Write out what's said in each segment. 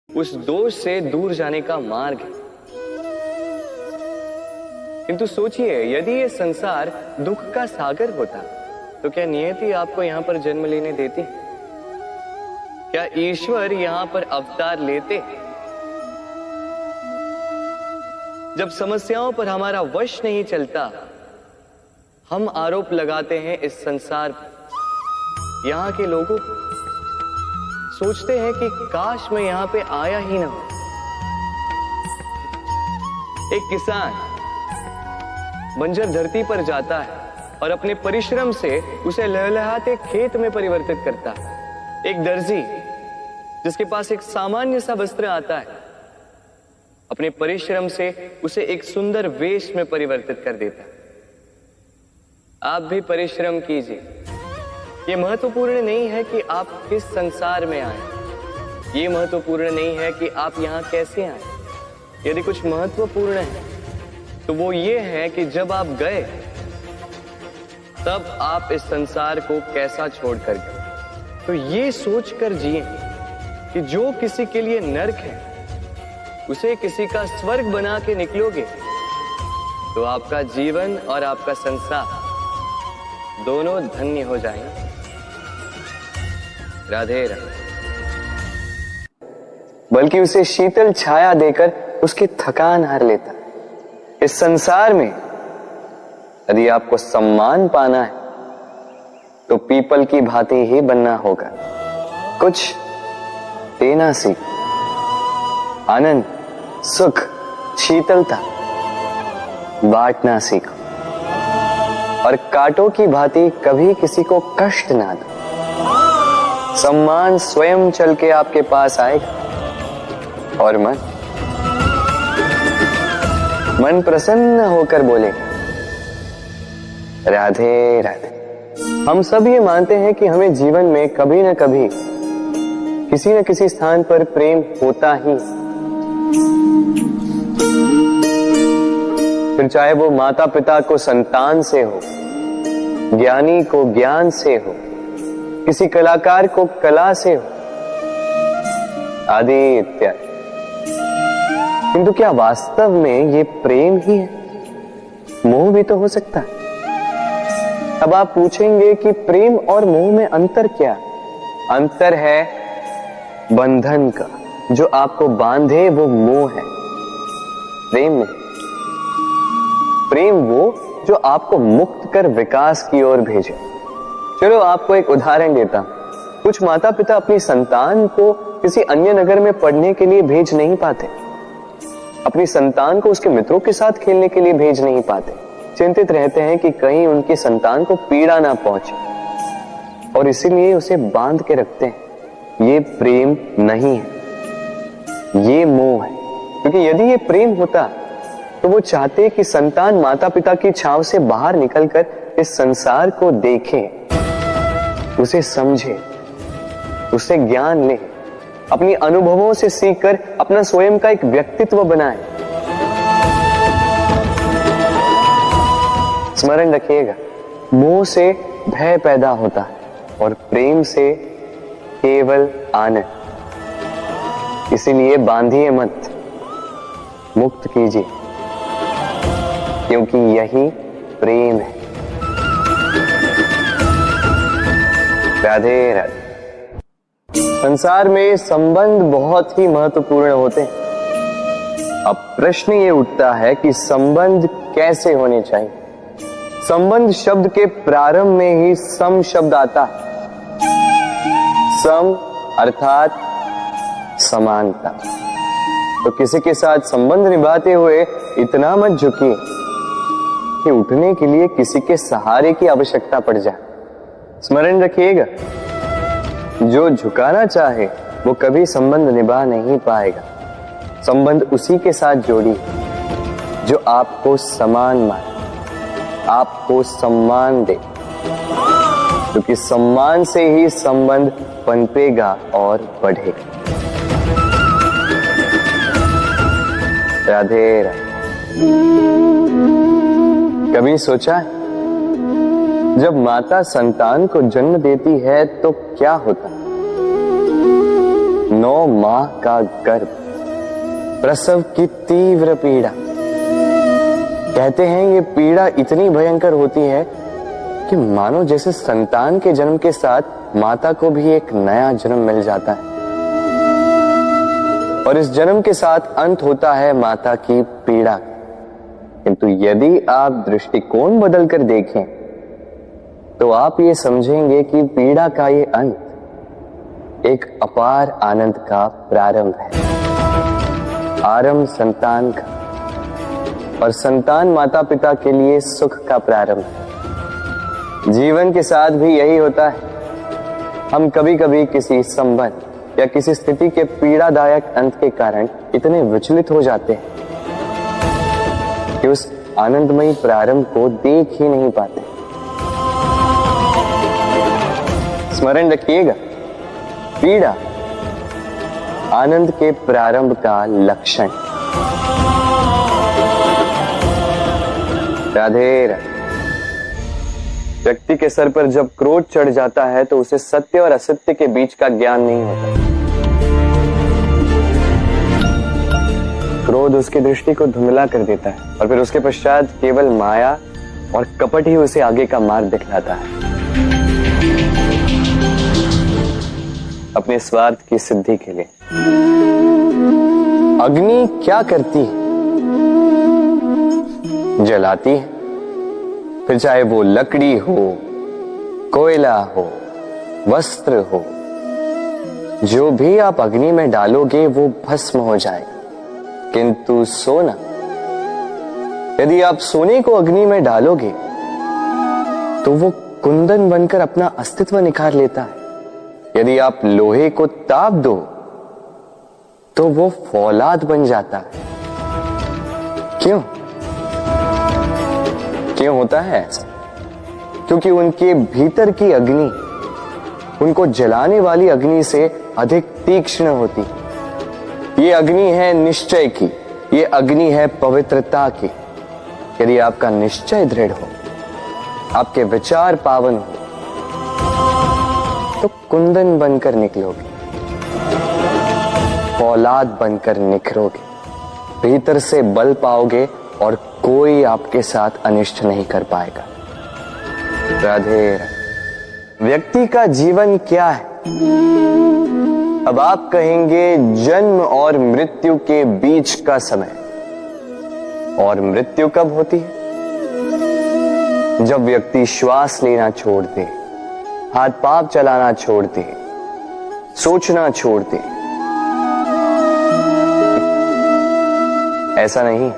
उस दोष से दूर जाने का मार्ग है। किंतु सोचिए, यदि ये संसार दुख का सागर होता तो क्या नियति आपको यहां पर जन्म लेने देती? क्या ईश्वर यहां पर अवतार लेते? जब समस्याओं पर हमारा वश नहीं चलता, हम आरोप लगाते हैं इस संसार पर। यहां के लोगों सोचते हैं कि काश मैं यहां पे आया ही ना हो। एक किसान बंजर धरती पर जाता है और अपने परिश्रम से उसे लहलहाते खेत में परिवर्तित करता है। एक दर्जी जिसके पास एक सामान्य सा वस्त्र आता है, अपने परिश्रम से उसे एक सुंदर वेश में परिवर्तित कर देता है। आप भी परिश्रम कीजिए। ये महत्वपूर्ण नहीं है कि आप किस संसार में आए, ये महत्वपूर्ण नहीं है कि आप यहां कैसे आए। यदि कुछ महत्वपूर्ण है तो वो ये है कि जब आप गए तब आप इस संसार को कैसा छोड़कर गए। तो ये सोचकर जिए कि जो किसी के लिए नरक है उसे किसी का स्वर्ग बना के निकलोगे तो आपका जीवन और आपका संसार दोनों धन्य हो जाएंगे। राधे राधे। बल्कि उसे शीतल छाया देकर उसकी थकान हर लेता। इस संसार में यदि आपको सम्मान पाना है तो पीपल की भांति ही बनना होगा। कुछ देना सीख, आनंद, सुख, शीतलता बांटना सीखो और कांटों की भांति कभी किसी को कष्ट ना दो। सम्मान स्वयं चल के आपके पास आएगा और मन प्रसन्न होकर बोलेगा राधे राधे। हम सब ये मानते हैं कि हमें जीवन में कभी न कभी किसी न किसी स्थान पर प्रेम होता ही, फिर चाहे वो माता पिता को संतान से हो, ज्ञानी को ज्ञान से हो, किसी कलाकार को कला से हो, आदि इत्यादि। किंतु क्या वास्तव में ये प्रेम ही है? मोह भी तो हो सकता है। अब आप पूछेंगे कि प्रेम और मोह में अंतर क्या? अंतर है बंधन का। जो आपको बांधे वो मोह है, प्रेम में। प्रेम वो जो आपको मुक्त कर विकास की ओर भेजे। चलो आपको एक उदाहरण देता हूं। कुछ माता पिता अपनी संतान को किसी अन्य नगर में पढ़ने के लिए भेज नहीं पाते, अपनी संतान को उसके मित्रों के साथ खेलने के लिए भेज नहीं पाते। चिंतित रहते हैं कि कहीं उनकी संतान को पीड़ा ना पहुंचे और इसीलिए उसे बांध के रखते हैं। ये प्रेम नहीं है, ये मोह है। क्योंकि यदि ये प्रेम होता तो वो चाहते कि संतान माता पिता की छांव से बाहर निकलकर इस संसार को देखे, उसे समझे, उसे ज्ञान ले, अपनी अनुभवों से सीखकर अपना स्वयं का एक व्यक्तित्व बनाए। स्मरण रखिएगा, मोह से भय पैदा होता है और प्रेम से केवल आनंद। इसीलिए बांधिए मत, मुक्त कीजिए, क्योंकि यही प्रेम है। राधे राधे। संसार में संबंध बहुत ही महत्वपूर्ण होते हैं। अब प्रश्न ये उठता है कि संबंध कैसे होने चाहिए। संबंध शब्द के प्रारंभ में ही सम शब्द आता है। सम अर्थात समानता। तो किसी के साथ संबंध निभाते हुए इतना मत झुकिए कि उठने के लिए किसी के सहारे की आवश्यकता पड़ जाए। स्मरण रखिएगा, जो झुकाना चाहे वो कभी संबंध निभा नहीं पाएगा। संबंध उसी के साथ जोड़िए जो आपको समान माने, आपको सम्मान दे, क्योंकि सम्मान से ही संबंध पनपेगा और बढ़ेगा। राधे राधे। कभी सोचा है जब माता संतान को जन्म देती है तो क्या होता है? 9 माह का गर्भ, प्रसव की तीव्र पीड़ा। कहते हैं ये पीड़ा इतनी भयंकर होती है कि मानो जैसे संतान के जन्म के साथ माता को भी एक नया जन्म मिल जाता है, और इस जन्म के साथ अंत होता है माता की पीड़ा। किंतु यदि आप दृष्टिकोण बदलकर देखें तो आप ये समझेंगे कि पीड़ा का ये अंत एक अपार आनंद का प्रारंभ है। आरंभ संतान का, और संतान माता पिता के लिए सुख का प्रारंभ है। जीवन के साथ भी यही होता है। हम कभी कभी किसी संबंध या किसी स्थिति के पीड़ादायक अंत के कारण इतने विचलित हो जाते हैं कि उस आनंदमयी प्रारंभ को देख ही नहीं पाते। स्मरण रखिएगा, पीड़ा आनंद के प्रारंभ का लक्षण। राधे राधे। व्यक्ति के सर पर जब क्रोध चढ़ जाता है तो उसे सत्य और असत्य के बीच का ज्ञान नहीं होता। क्रोध उसकी दृष्टि को धुंधला कर देता है और फिर उसके पश्चात केवल माया और कपट ही उसे आगे का मार्ग दिखलाता है, अपने स्वार्थ की सिद्धि के लिए। अग्नि क्या करती है? जलाती है, फिर चाहे वो लकड़ी हो, कोयला हो, वस्त्र हो, जो भी आप अग्नि में डालोगे वो भस्म हो जाएगा। किंतु सोना, यदि आप सोने को अग्नि में डालोगे तो वो कुंदन बनकर अपना अस्तित्व निखार लेता है। यदि आप लोहे को ताप दो तो वो फौलाद बन जाता है। क्यों होता है ऐसा? क्योंकि उनके भीतर की अग्नि उनको जलाने वाली अग्नि से अधिक तीक्ष्ण होती है। ये अग्नि है निश्चय की, ये अग्नि है पवित्रता की। यदि आपका निश्चय दृढ़ हो, आपके विचार पावन हो, तो कुंदन बनकर निकलोगे, फौलाद बनकर निखरोगे, भीतर से बल पाओगे और कोई आपके साथ अनिष्ट नहीं कर पाएगा। राधे राधे। व्यक्ति का जीवन क्या है? अब आप कहेंगे जन्म और मृत्यु के बीच का समय। और मृत्यु कब होती है? जब व्यक्ति श्वास लेना छोड़ दे, हाथ पांव चलाना छोड़ दे, सोचना छोड़ दे। ऐसा नहीं।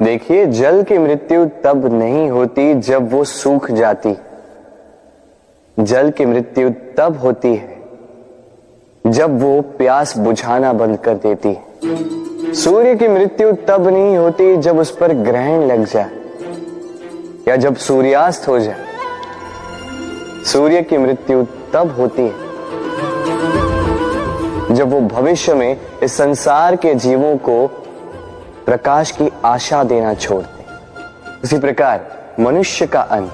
देखिए, जल की मृत्यु तब नहीं होती जब वो सूख जाती। जल की मृत्यु तब होती है जब वो प्यास बुझाना बंद कर देती है। सूर्य की मृत्यु तब नहीं होती जब उस पर ग्रहण लग जाए या जब सूर्यास्त हो जाए। सूर्य की मृत्यु तब होती है जब वो भविष्य में इस संसार के जीवों को प्रकाश की आशा देना छोड़ दे। उसी प्रकार मनुष्य का अंत,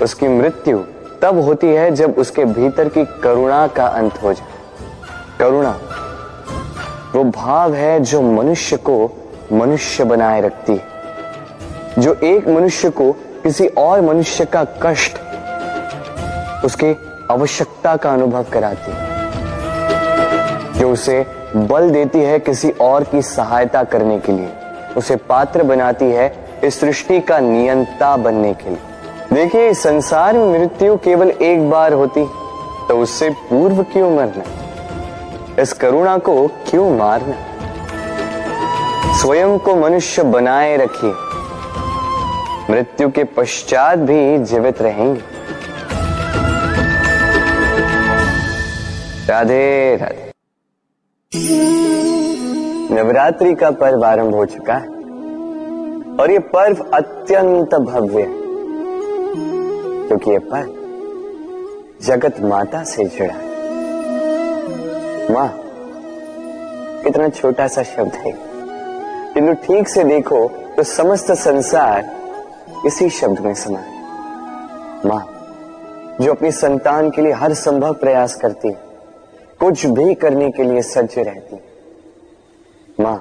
उसकी मृत्यु तब होती है जब उसके भीतर की करुणा का अंत हो जाए। करुणा वो भाव है जो मनुष्य को मनुष्य बनाए रखती है, जो एक मनुष्य को किसी और मनुष्य का कष्ट, उसकी आवश्यकता का अनुभव कराती है, जो उसे बल देती है किसी और की सहायता करने के लिए, उसे पात्र बनाती है इस सृष्टि का नियंता बनने के लिए। देखिए, इस संसार में मृत्यु केवल एक बार होती तो उससे पूर्व क्यों मरना? इस करुणा को क्यों मारना? स्वयं को मनुष्य बनाए रखिए, मृत्यु के पश्चात भी जीवित रहेंगे। राधे राधे। नवरात्रि का पर्व आरंभ हो चुका है और ये पर्व अत्यंत भव्य है, क्योंकि ये पर्व जगत माता से जुड़ा है। मां कितना छोटा सा शब्द है, किंतु ठीक से देखो तो समस्त संसार इसी शब्द में समा है। मां जो अपनी संतान के लिए हर संभव प्रयास करती है, कुछ भी करने के लिए सज्ज रहती है। मां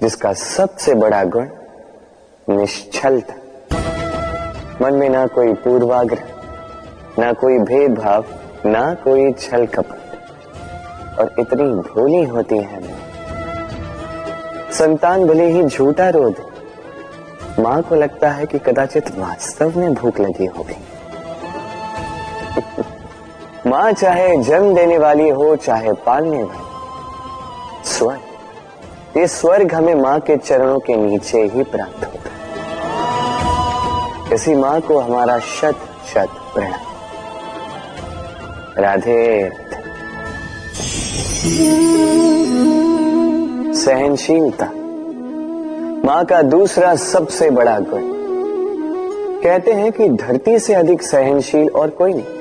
जिसका सबसे बड़ा गुण निश्चलता, मन में ना कोई पूर्वाग्रह, ना कोई भेदभाव, ना कोई छल कपट, और इतनी भोली होती है मां। संतान भले ही झूठा रो दे, मां को लगता है कि कदाचित वास्तव में भूख लगी होगी। मां चाहे जन्म देने वाली हो चाहे पालने वाली, स्वर्ग, ये स्वर्ग हमें मां के चरणों के नीचे ही प्राप्त होता है। इसी मां को हमारा शत शत प्रणाम। राधे। सहनशीलता मां का दूसरा सबसे बड़ा गुण। कहते हैं कि धरती से अधिक सहनशील और कोई नहीं।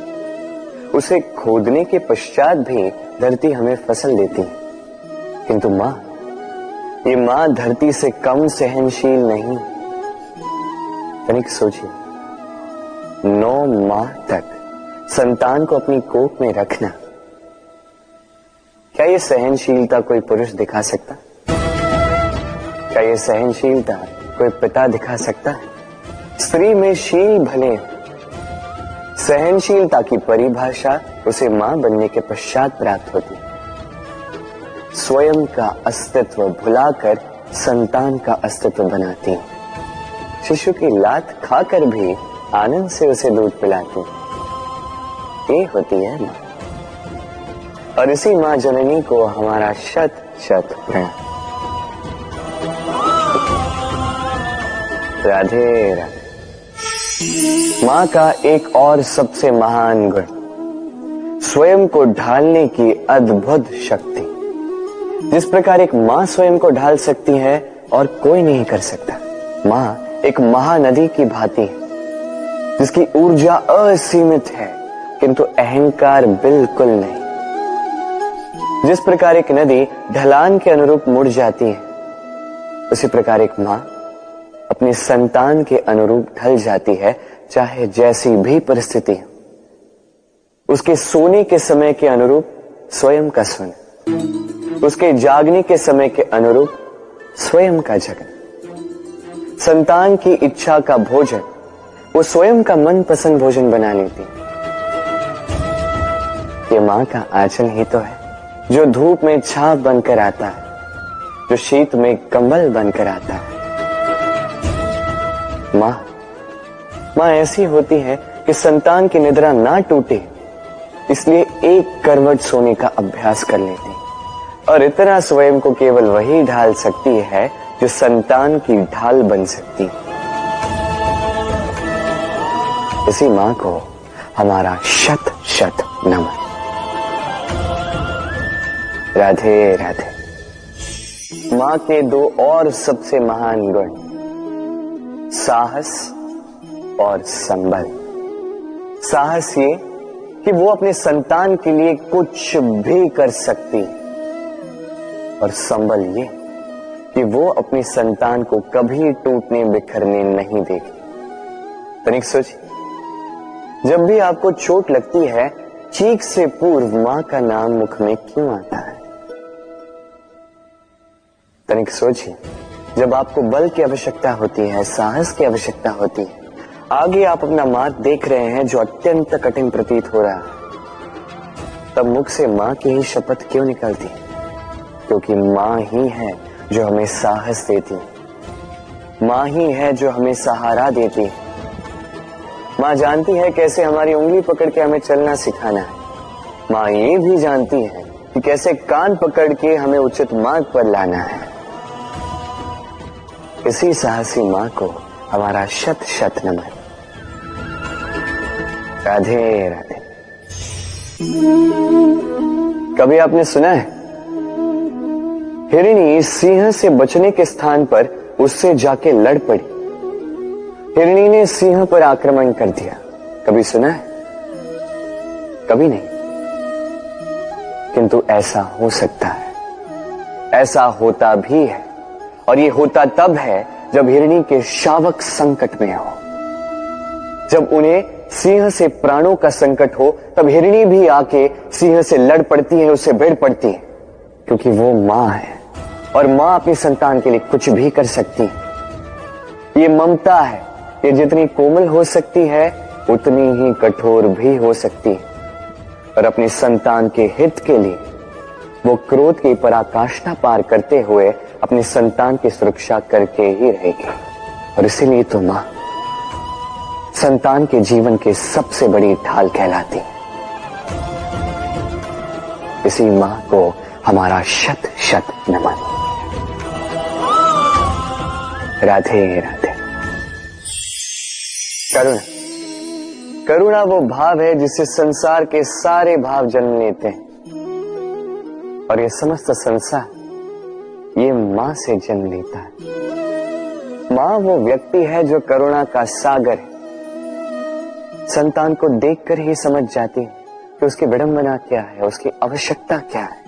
उसे खोदने के पश्चात भी धरती हमें फसल देती है, किंतु मां, ये मां धरती से कम सहनशील नहीं। तनिक सोचिए, 9 माह तक संतान को अपनी कोख में रखना, क्या ये सहनशीलता कोई पुरुष दिखा सकता? क्या ये सहनशीलता कोई पिता दिखा सकता है? स्त्री में शील भले, सहनशीलता की परिभाषा उसे मां बनने के पश्चात प्राप्त होती है। स्वयं का अस्तित्व भुलाकर संतान का अस्तित्व बनाती है। शिशु की लात खाकर भी आनंद से उसे दूध पिलाती है। ये होती है मां, और इसी मां जननी को हमारा शत शत प्रणाम। राधे राधे। मां का एक और सबसे महान गुण, स्वयं को ढालने की अद्भुत शक्ति। जिस प्रकार एक मां स्वयं को ढाल सकती है और कोई नहीं कर सकता। मां एक महानदी की भांति है, जिसकी ऊर्जा असीमित है किंतु अहंकार बिल्कुल नहीं। जिस प्रकार एक नदी ढलान के अनुरूप मुड़ जाती है, उसी प्रकार एक मां अपने संतान के अनुरूप ढल जाती है, चाहे जैसी भी परिस्थिति हो। उसके सोने के समय के अनुरूप स्वयं का सोना, उसके जागने के समय के अनुरूप स्वयं का जगना। संतान की इच्छा का भोजन वो स्वयं का मनपसंद भोजन बना लेती। ये मां का आंचल ही तो है, जो धूप में छाप बनकर आता है, जो शीत में कंबल बनकर आता है। मां ऐसी होती है कि संतान की निद्रा ना टूटे, इसलिए एक करवट सोने का अभ्यास कर लेती है, और इतना स्वयं को केवल वही ढाल सकती है जो संतान की ढाल बन सकती है। इसी मां को हमारा शत शत नमन। राधे राधे। मां के 2 और सबसे महान गुण, साहस और संबल। साहस ये कि वो अपने संतान के लिए कुछ भी कर सकती है, और संबल ये कि वो अपनी संतान को कभी टूटने बिखरने नहीं देगी। तनिक सोचिए, जब भी आपको चोट लगती है, चीख से पूर्व मां का नाम मुख में क्यों आता है? तनिक सोचिए, जब आपको बल की आवश्यकता होती है, साहस की आवश्यकता होती है, आगे आप अपना मार्ग देख रहे हैं जो अत्यंत कठिन प्रतीत हो रहा है, तब मुख से मां की ही शपथ क्यों निकलती है? क्योंकि मां ही है जो हमें साहस देती है, मां ही है जो हमें सहारा देती है। मां जानती है कैसे हमारी उंगली पकड़ के हमें चलना सिखाना है। मां ये भी जानती है कि कैसे कान पकड़ के हमें उचित मार्ग पर लाना है। इसी साहसी मां को हमारा शत शत नमन। राधे राधे। कभी आपने सुना है, हिरणी सिंह से बचने के स्थान पर उससे जाके लड़ पड़ी। हिरणी ने सिंह पर आक्रमण कर दिया। कभी सुना है? कभी नहीं। किंतु ऐसा हो सकता है, ऐसा होता भी है, और ये होता तब है जब हिरणी के शावक संकट में हो, जब उन्हें सिंह से प्राणों का संकट हो, तब हिरणी भी आके सिंह से लड़ पड़ती है, उससे भिड़ पड़ती है, क्योंकि वो मां है और मां अपनी संतान के लिए कुछ भी कर सकती है। ये ममता है, ये जितनी कोमल हो सकती है उतनी ही कठोर भी हो सकती है, और अपनी संतान के हित के लिए वो क्रोध की पराकाष्ठा पार करते हुए अपनी संतान की सुरक्षा करके ही रहेगी। और इसीलिए तो मां संतान के जीवन की सबसे बड़ी ढाल कहलाती। इसी मां को हमारा शत शत नमन। राधे राधे। करुणा, करुणा वो भाव है जिससे संसार के सारे भाव जन्म लेते हैं, और ये समस्त संसार ये मां से जन्म लेता है। मां वो व्यक्ति है जो करुणा का सागर है। संतान को देखकर ही समझ जाती है कि उसकी विडंबना क्या है, उसकी आवश्यकता क्या है।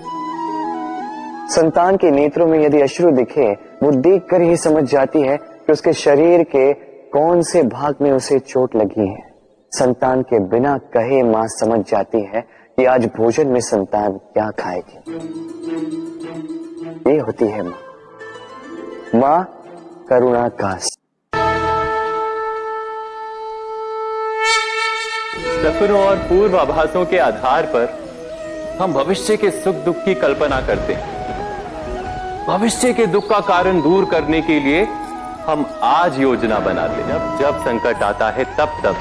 संतान के नेत्रों में यदि अश्रु दिखे, वो देखकर ही समझ जाती है कि उसके शरीर के कौन से भाग में उसे चोट लगी है। संतान के बिना कहे मां समझ जाती है कि आज भोजन में संतान क्या खाएगी। ये होती है मां। मां करुणा का। सपनों और पूर्वाभासों के आधार पर हम भविष्य के सुख दुख की कल्पना करते हैं। भविष्य के दुख का कारण दूर करने के लिए हम आज योजना बनाते हैं। जब संकट आता है तब तब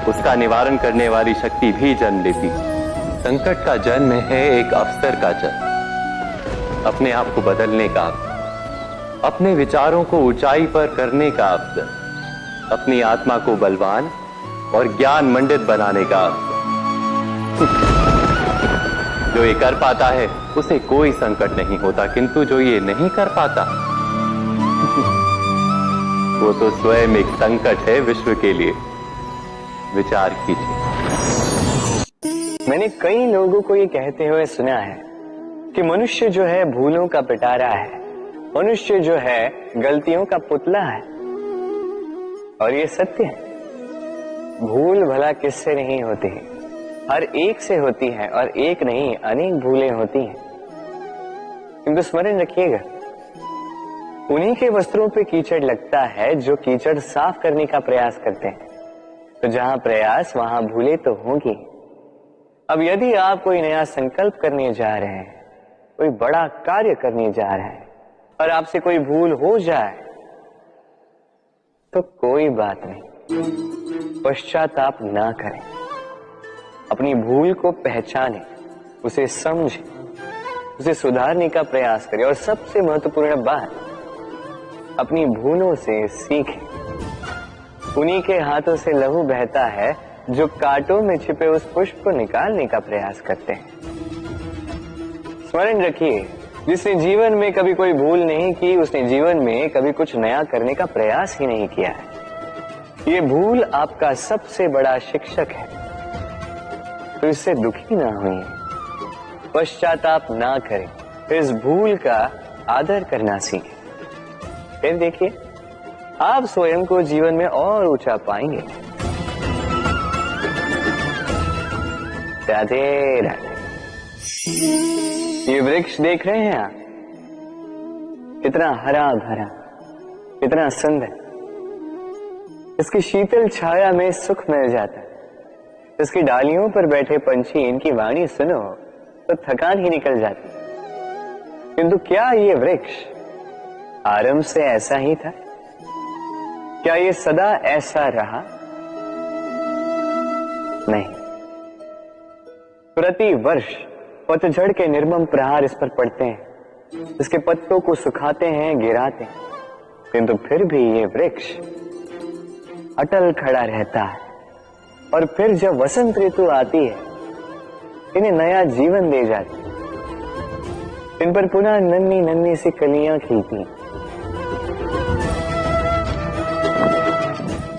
उसका निवारण करने वाली शक्ति भी जन्म लेती है। संकट का जन्म है एक अवसर का जन्म, अपने आप को बदलने का अवसर, अपने विचारों को ऊंचाई पर करने का अवसर, अपनी आत्मा को बलवान और ज्ञान मंडित बनाने का अवसर। जो ये कर पाता है उसे कोई संकट नहीं होता, किंतु जो ये नहीं कर पाता वो तो स्वयं एक संकट है विश्व के लिए। विचार कीजिए। मैंने कई लोगों को ये कहते हुए सुना है कि मनुष्य जो है भूलों का पिटारा है, मनुष्य जो है गलतियों का पुतला है। और ये सत्य है। भूल भला किससे नहीं होती है, हर एक से होती है, और एक नहीं अनेक भूलें होती हैं। किंतु स्मरण रखिएगा, उन्हीं के वस्त्रों पे कीचड़ लगता है जो कीचड़ साफ करने का प्रयास करते हैं। तो जहां प्रयास वहां भूलें तो होंगी। अब यदि आप कोई नया संकल्प करने जा रहे हैं, कोई बड़ा कार्य करने जा रहे हैं, और आपसे कोई भूल हो जाए तो कोई बात नहीं, पश्चाताप ना करें। अपनी भूल को पहचानें, उसे समझें, उसे सुधारने का प्रयास करें, और सबसे महत्वपूर्ण बात, अपनी भूलों से सीखें। उन्हीं के हाथों से लहू बहता है जो कांटों में छिपे उस पुष्प को निकालने का प्रयास करते हैं। स्मरण रखिए, जिसने जीवन में कभी कोई भूल नहीं की, उसने जीवन में कभी कुछ नया करने का प्रयास ही नहीं किया है। ये भूल आपका सबसे बड़ा शिक्षक है, तो इससे दुखी ना होइए, पश्चाताप ना करें, इस भूल का आदर करना सीखें। फिर देखिए, आप स्वयं को जीवन में और ऊंचा पाएंगे। राधे राधे। ये वृक्ष देख रहे हैं आप, कितना हरा भरा, कितना सुंदर। इसकी शीतल छाया में सुख मिल जाता है। इसकी डालियों पर बैठे पंछी, इनकी वाणी सुनो तो थकान ही निकल जाती। किंतु क्या ये वृक्ष आरंभ से ऐसा ही था? क्या ये सदा ऐसा रहा? नहीं। प्रति वर्ष पतझड़ के निर्मम प्रहार इस पर पड़ते हैं, इसके पत्तों को सुखाते हैं, गिराते हैं, किंतु फिर भी ये वृक्ष अटल खड़ा रहता है। और फिर जब वसंत ऋतु आती है, इन्हें नया जीवन दे जाती है। इन पर पुनः नन्ही नन्ही सी कलियां खिलती हैं।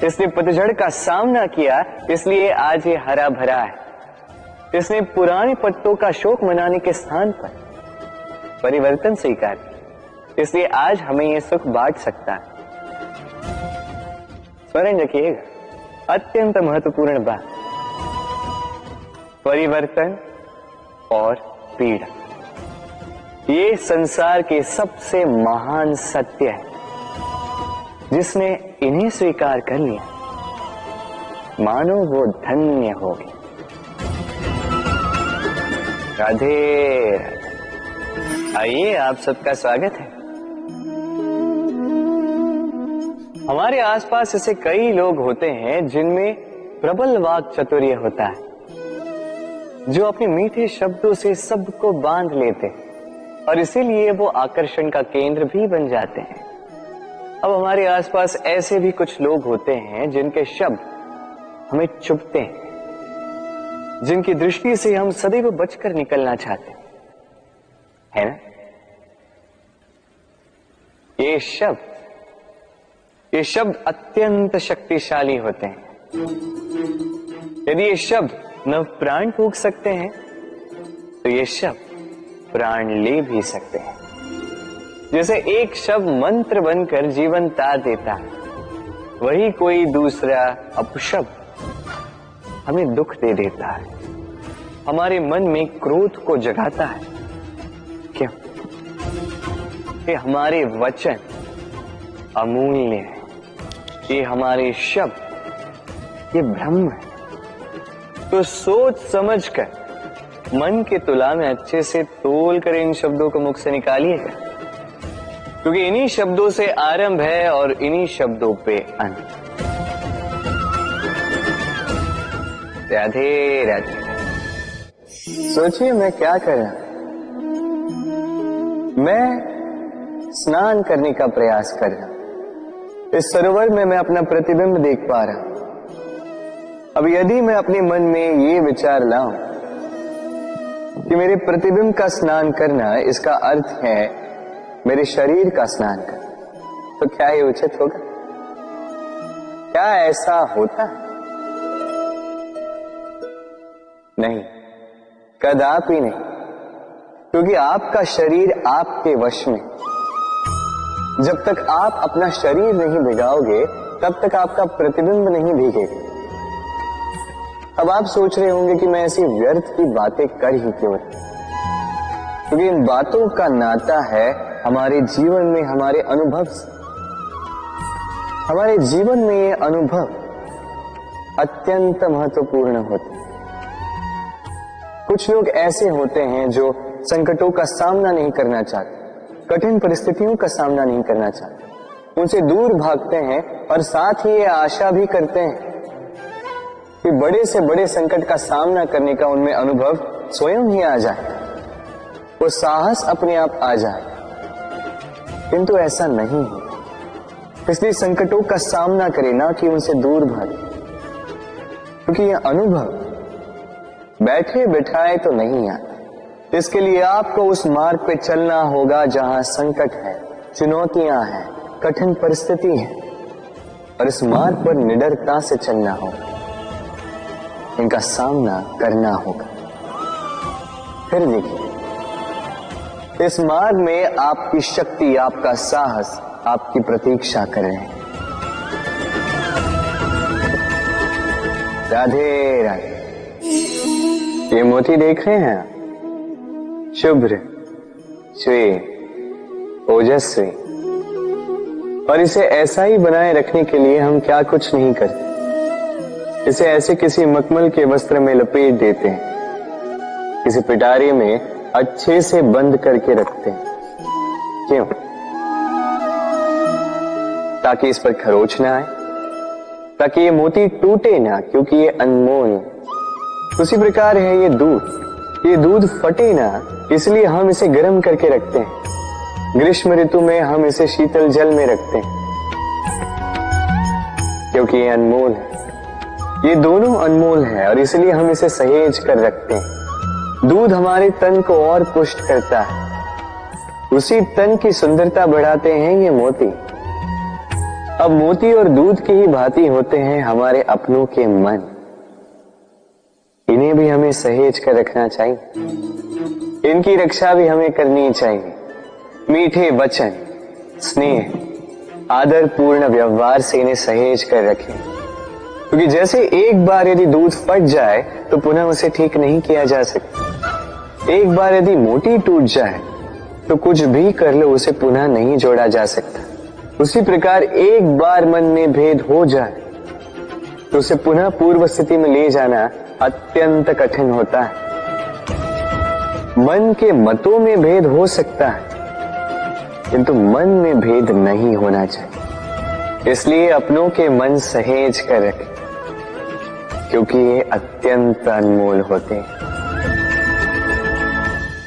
इसने पतझड़ का सामना किया, इसलिए आज ये हरा भरा है। इसने पुराने पत्तों का शोक मनाने के स्थान पर परिवर्तन स्वीकार किया, इसलिए आज हमें यह सुख बांट सकता है। स्मरण रखिएगा, अत्यंत महत्वपूर्ण बात, परिवर्तन और पीड़ा, ये संसार के सबसे महान सत्य है। जिसने इन्हें स्वीकार कर लिया, मानो वो धन्य हो गया। राधे राधे। आइए, आप सबका स्वागत है। हमारे आसपास ऐसे कई लोग होते हैं जिनमें प्रबल वाक चातुर्य होता है, जो अपने मीठे शब्दों से सबको बांध लेते हैं और इसीलिए वो आकर्षण का केंद्र भी बन जाते हैं। अब हमारे आसपास ऐसे भी कुछ लोग होते हैं जिनके शब्द हमें चुभते हैं, जिनकी दृष्टि से हम सदैव बचकर निकलना चाहते हैं, है ना? ये शब्द अत्यंत शक्तिशाली होते हैं। यदि ये शब्द नव प्राण फूंक सकते हैं, तो ये शब्द प्राण ले भी सकते हैं। जैसे एक शब्द मंत्र बनकर जीवन तार देता है, वही कोई दूसरा अपशब्द हमें दुख दे देता है, हमारे मन में क्रोध को जगाता है। क्यों? ये हमारे वचन अमूल्य है, ये हमारे शब्द ये ब्रह्म है। तो सोच समझकर मन के तुला में अच्छे से तोल कर इन शब्दों को मुख से निकालिएगा, क्योंकि इन्हीं शब्दों से आरंभ है और इन्हीं शब्दों पे अंत। राधे राधे। सोचिए, मैं क्या कर रहा हूं? मैं स्नान करने का प्रयास कर रहा हूं। इस सरोवर में मैं अपना प्रतिबिंब देख पा रहा हूं। अब यदि मैं अपने मन में ये विचार लाऊं कि मेरे प्रतिबिंब का स्नान करना, इसका अर्थ है मेरे शरीर का स्नान करना, तो क्या ये उचित होगा? क्या ऐसा होता है? नहीं, कदापि नहीं, क्योंकि आपका शरीर आपके वश में। जब तक आप अपना शरीर नहीं भिगाओगे, तब तक आपका प्रतिबिंब नहीं भीगेगा। अब आप सोच रहे होंगे कि मैं ऐसी व्यर्थ की बातें कर ही क्यों रहा, क्योंकि इन बातों का नाता है हमारे जीवन में हमारे अनुभव से। हमारे जीवन में ये अनुभव अत्यंत महत्वपूर्ण होते हैं। कुछ लोग ऐसे होते हैं जो संकटों का सामना नहीं करना चाहते, कठिन परिस्थितियों का सामना नहीं करना चाहते, उनसे दूर भागते हैं और साथ ही ये आशा भी करते हैं कि बड़े से बड़े संकट का सामना करने का उनमें अनुभव स्वयं ही आ जाए, वो साहस अपने आप आ जाए। किंतु ऐसा नहीं है, इसलिए संकटों का सामना करें, ना कि उनसे दूर भागे, क्योंकि यह अनुभव बैठे बिठाए तो नहीं आता। इसके लिए आपको उस मार्ग पे चलना होगा जहां संकट है, चुनौतियां हैं, कठिन परिस्थिति है, और इस मार्ग पर निडरता से चलना होगा, इनका सामना करना होगा। फिर देखिए, इस मार्ग में आपकी शक्ति, आपका साहस आपकी प्रतीक्षा कर रहे हैं। राधे राधे। ये मोती देख रहे हैं, शुभ्र, श्वेत, ओजस्वी, और इसे ऐसा ही बनाए रखने के लिए हम क्या कुछ नहीं करते। इसे ऐसे किसी मखमल के वस्त्र में लपेट देते हैं, किसी पिटारे में अच्छे से बंद करके रखते हैं। क्यों? ताकि इस पर खरोच ना आए, ताकि ये मोती टूटे ना, क्योंकि ये अनमोल है। उसी प्रकार है ये दूध फटे ना, इसलिए हम इसे गर्म करके रखते हैं। ग्रीष्म ऋतु में हम इसे शीतल जल में रखते हैं, क्योंकि ये अनमोल है। ये दोनों अनमोल है और इसलिए हम इसे सहेज कर रखते हैं। दूध हमारे तन को और पुष्ट करता है, उसी तन की सुंदरता बढ़ाते हैं ये मोती। अब मोती और दूध की ही भांति होते हैं हमारे अपनों के मन। इन्हें भी हमें सहेज कर रखना चाहिए, इनकी रक्षा भी हमें करनी चाहिए। मीठे वचन, स्नेह, आदरपूर्ण व्यवहार से इन्हें सहेज कर रखें, क्योंकि जैसे एक बार यदि दूध फट जाए तो पुनः उसे ठीक नहीं किया जा सकता। एक बार यदि मोटी टूट जाए तो कुछ भी कर लो उसे पुनः नहीं जोड़ा जा सकता। उसी प्रकार एक बार मन में भेद हो जाए तो उसे पुनः पूर्व स्थिति में ले जाना अत्यंत कठिन होता है। मन के मतों में भेद हो सकता है किंतु मन में भेद नहीं होना चाहिए। इसलिए अपनों के मन सहेज कर रखें क्योंकि ये अत्यंत अनमोल होते हैं।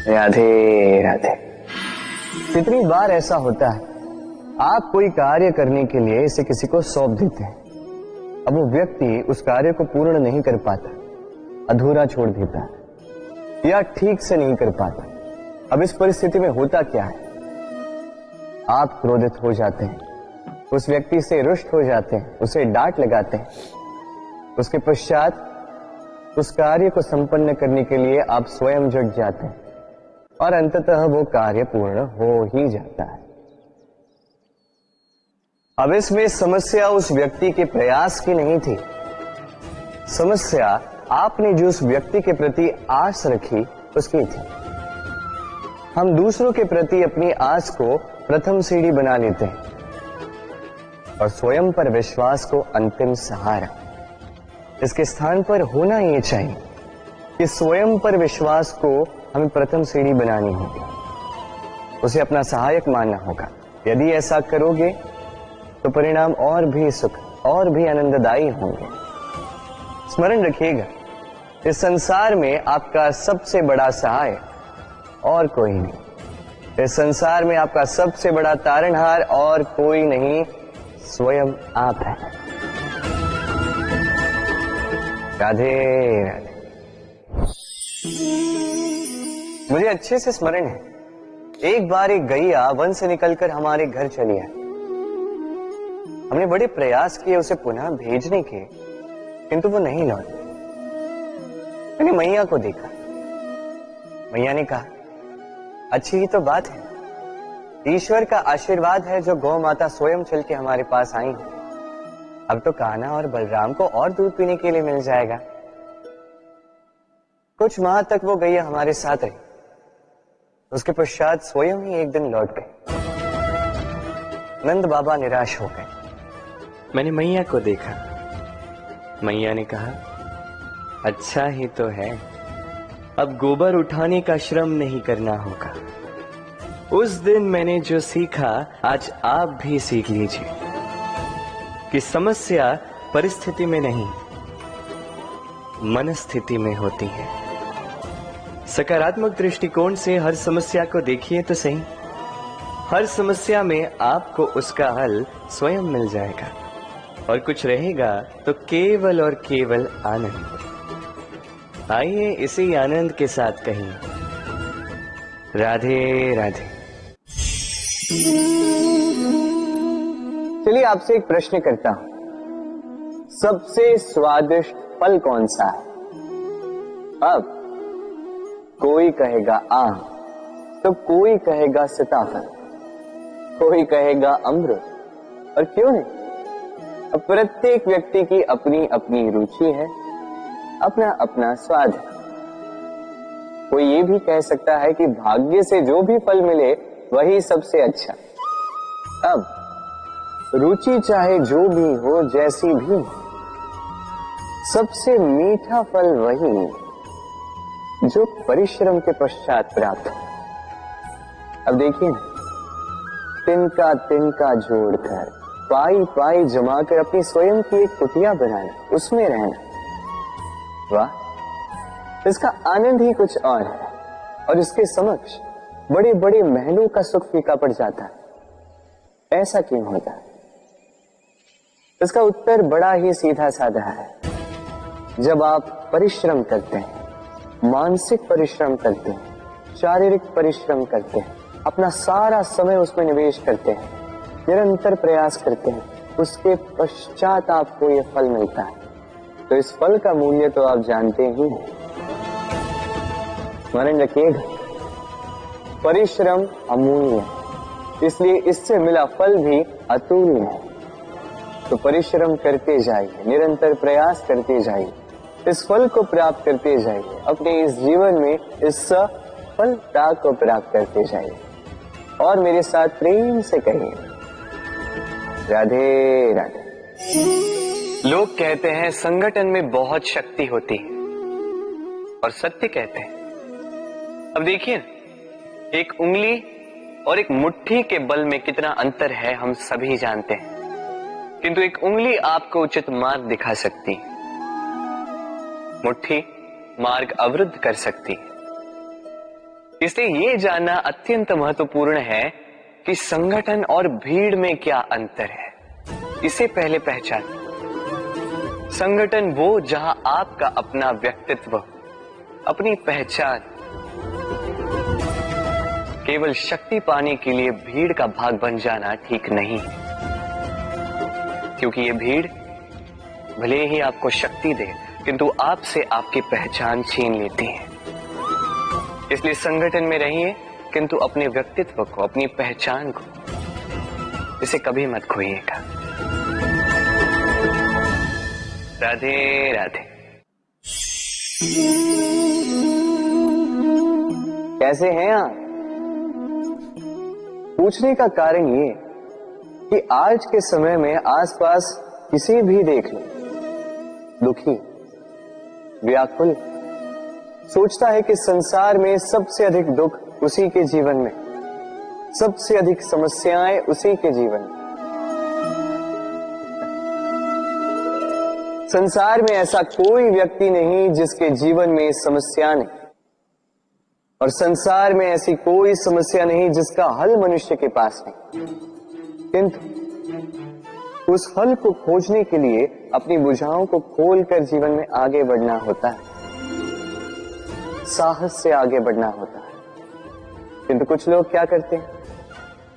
राधे राधे। कितनी बार ऐसा होता है, आप कोई कार्य करने के लिए इसे किसी को सौंप देते हैं, अब वो व्यक्ति उस कार्य को पूर्ण नहीं कर पाता, अधूरा छोड़ देता है या ठीक से नहीं कर पाता। अब इस परिस्थिति में होता क्या है, आप क्रोधित हो जाते हैं, उस व्यक्ति से रुष्ट हो जाते हैं, उसे डांट लगाते हैं। उसके पश्चात उस कार्य को संपन्न करने के लिए आप स्वयं जुट जाते हैं और अंततः वो कार्य पूर्ण हो ही जाता है। अब इसमें समस्या उस व्यक्ति के प्रयास की नहीं थी, समस्या आपने जो उस व्यक्ति के प्रति आस रखी उसकी थी। हम दूसरों के प्रति अपनी आस को प्रथम सीढ़ी बना लेते हैं और स्वयं पर विश्वास को अंतिम सहारा। इसके स्थान पर होना ये चाहिए कि स्वयं पर विश्वास को हमें प्रथम सीढ़ी बनानी होगी, उसे अपना सहायक मानना होगा। यदि ऐसा करोगे तो परिणाम और भी सुख और भी आनंददायी होंगे। स्मरण रखिएगा, इस संसार में आपका सबसे बड़ा सहाय और कोई नहीं। इस संसार में आपका सबसे बड़ा तारणहार और कोई नहीं, स्वयं आप हैं। राधे राधे। मुझे अच्छे से स्मरण है, एक बार एक गैया वन से निकलकर हमारे घर चली आई। हमने बड़े प्रयास किए उसे पुनः भेजने के, किंतु वो नहीं लौटी। मैंने मैया को देखा, मैया ने कहा, अच्छी ही तो बात है, ईश्वर का आशीर्वाद है जो गौ माता स्वयं चल के हमारे पास आई है। अब तो कान्हा और बलराम को और दूध पीने के लिए मिल जाएगा। कुछ माह तक वो गैया हमारे साथ रही, उसके पश्चात स्वयं ही एक दिन लौट गए। नंद बाबा निराश हो गए। मैंने मैया को देखा, मैया ने कहा, अच्छा ही तो है, अब गोबर उठाने का श्रम नहीं करना होगा। उस दिन मैंने जो सीखा आज आप भी सीख लीजिए कि समस्या परिस्थिति में नहीं, मनस्थिति में होती है। सकारात्मक दृष्टिकोण से हर समस्या को देखिए तो सही, हर समस्या में आपको उसका हल स्वयं मिल जाएगा और कुछ रहेगा तो केवल और केवल आनंद। आइए इसी आनंद के साथ कहें राधे राधे। चलिए आपसे एक प्रश्न करता हूं, सबसे स्वादिष्ट फल कौन सा है? अब कोई कहेगा आम, तो कोई कहेगा सीताफल, कोई कहेगा अमरूद, और क्यों नहीं? अब प्रत्येक व्यक्ति की अपनी अपनी रुचि है, अपना अपना स्वाद है। कोई ये भी कह सकता है कि भाग्य से जो भी फल मिले वही सबसे अच्छा। अब रुचि चाहे जो भी हो, जैसी भी, सबसे मीठा फल वही जो परिश्रम के पश्चात प्राप्त हो। अब देखिए, तिनका तिनका जोड़कर, पाई पाई जमाकर अपनी स्वयं की एक कुटिया बनाना, उसमें रहना, वाह, इसका आनंद ही कुछ और है। और इसके समक्ष बड़े बड़े महलों का सुख फीका पड़ जाता है। ऐसा क्यों होता है? इसका उत्तर बड़ा ही सीधा साधा है। जब आप परिश्रम करते हैं, मानसिक परिश्रम करते हैं, शारीरिक परिश्रम करते हैं, अपना सारा समय उसमें निवेश करते हैं, निरंतर प्रयास करते हैं, उसके पश्चात आपको ये फल मिलता है, तो इस फल का मूल्य तो आप जानते ही हैं। स्मरण रखिएगा, परिश्रम अमूल्य है, इसलिए इससे मिला फल भी अतुल्य है। तो परिश्रम करते जाइए, निरंतर प्रयास करते जाइए, इस फल को प्राप्त करते जाइए, अपने इस जीवन में इस सफलता को प्राप्त करते जाइए। और मेरे साथ प्रेम से कहिए, राधे राधे। लोग कहते हैं संगठन में बहुत शक्ति होती है, और सत्य कहते हैं। अब देखिए, एक उंगली और एक मुट्ठी के बल में कितना अंतर है हम सभी जानते हैं, किंतु एक उंगली आपको उचित मार्ग दिखा सकती है, मुट्ठी मार्ग अवरुद्ध कर सकती है। इसलिए यह जानना अत्यंत महत्वपूर्ण है कि संगठन और भीड़ में क्या अंतर है, इसे पहले पहचानें। संगठन वो जहां आपका अपना व्यक्तित्व, अपनी पहचान, केवल शक्ति पाने के लिए भीड़ का भाग बन जाना ठीक नहीं, क्योंकि ये भीड़ भले ही आपको शक्ति दे, किंतु आपसे आपकी पहचान छीन लेती है। इसलिए संगठन में रहिए, किंतु अपने व्यक्तित्व को, अपनी पहचान को, इसे कभी मत खोइएगा। राधे राधे। कैसे हैं आप? पूछने का कारण ये कि आज के समय में आसपास किसी भी देख लो, दुखी, व्याकुल, सोचता है कि संसार में सबसे अधिक दुख उसी के जीवन में, सबसे अधिक समस्याएं उसी के जीवन में। संसार में ऐसा कोई व्यक्ति नहीं जिसके जीवन में समस्या नहीं, और संसार में ऐसी कोई समस्या नहीं जिसका हल मनुष्य के पास नहीं। किंतु उस हल को खोजने के लिए अपनी भुजाओं को खोलकर जीवन में आगे बढ़ना होता है, साहस से आगे बढ़ना होता है। किंतु कुछ लोग क्या करते हैं,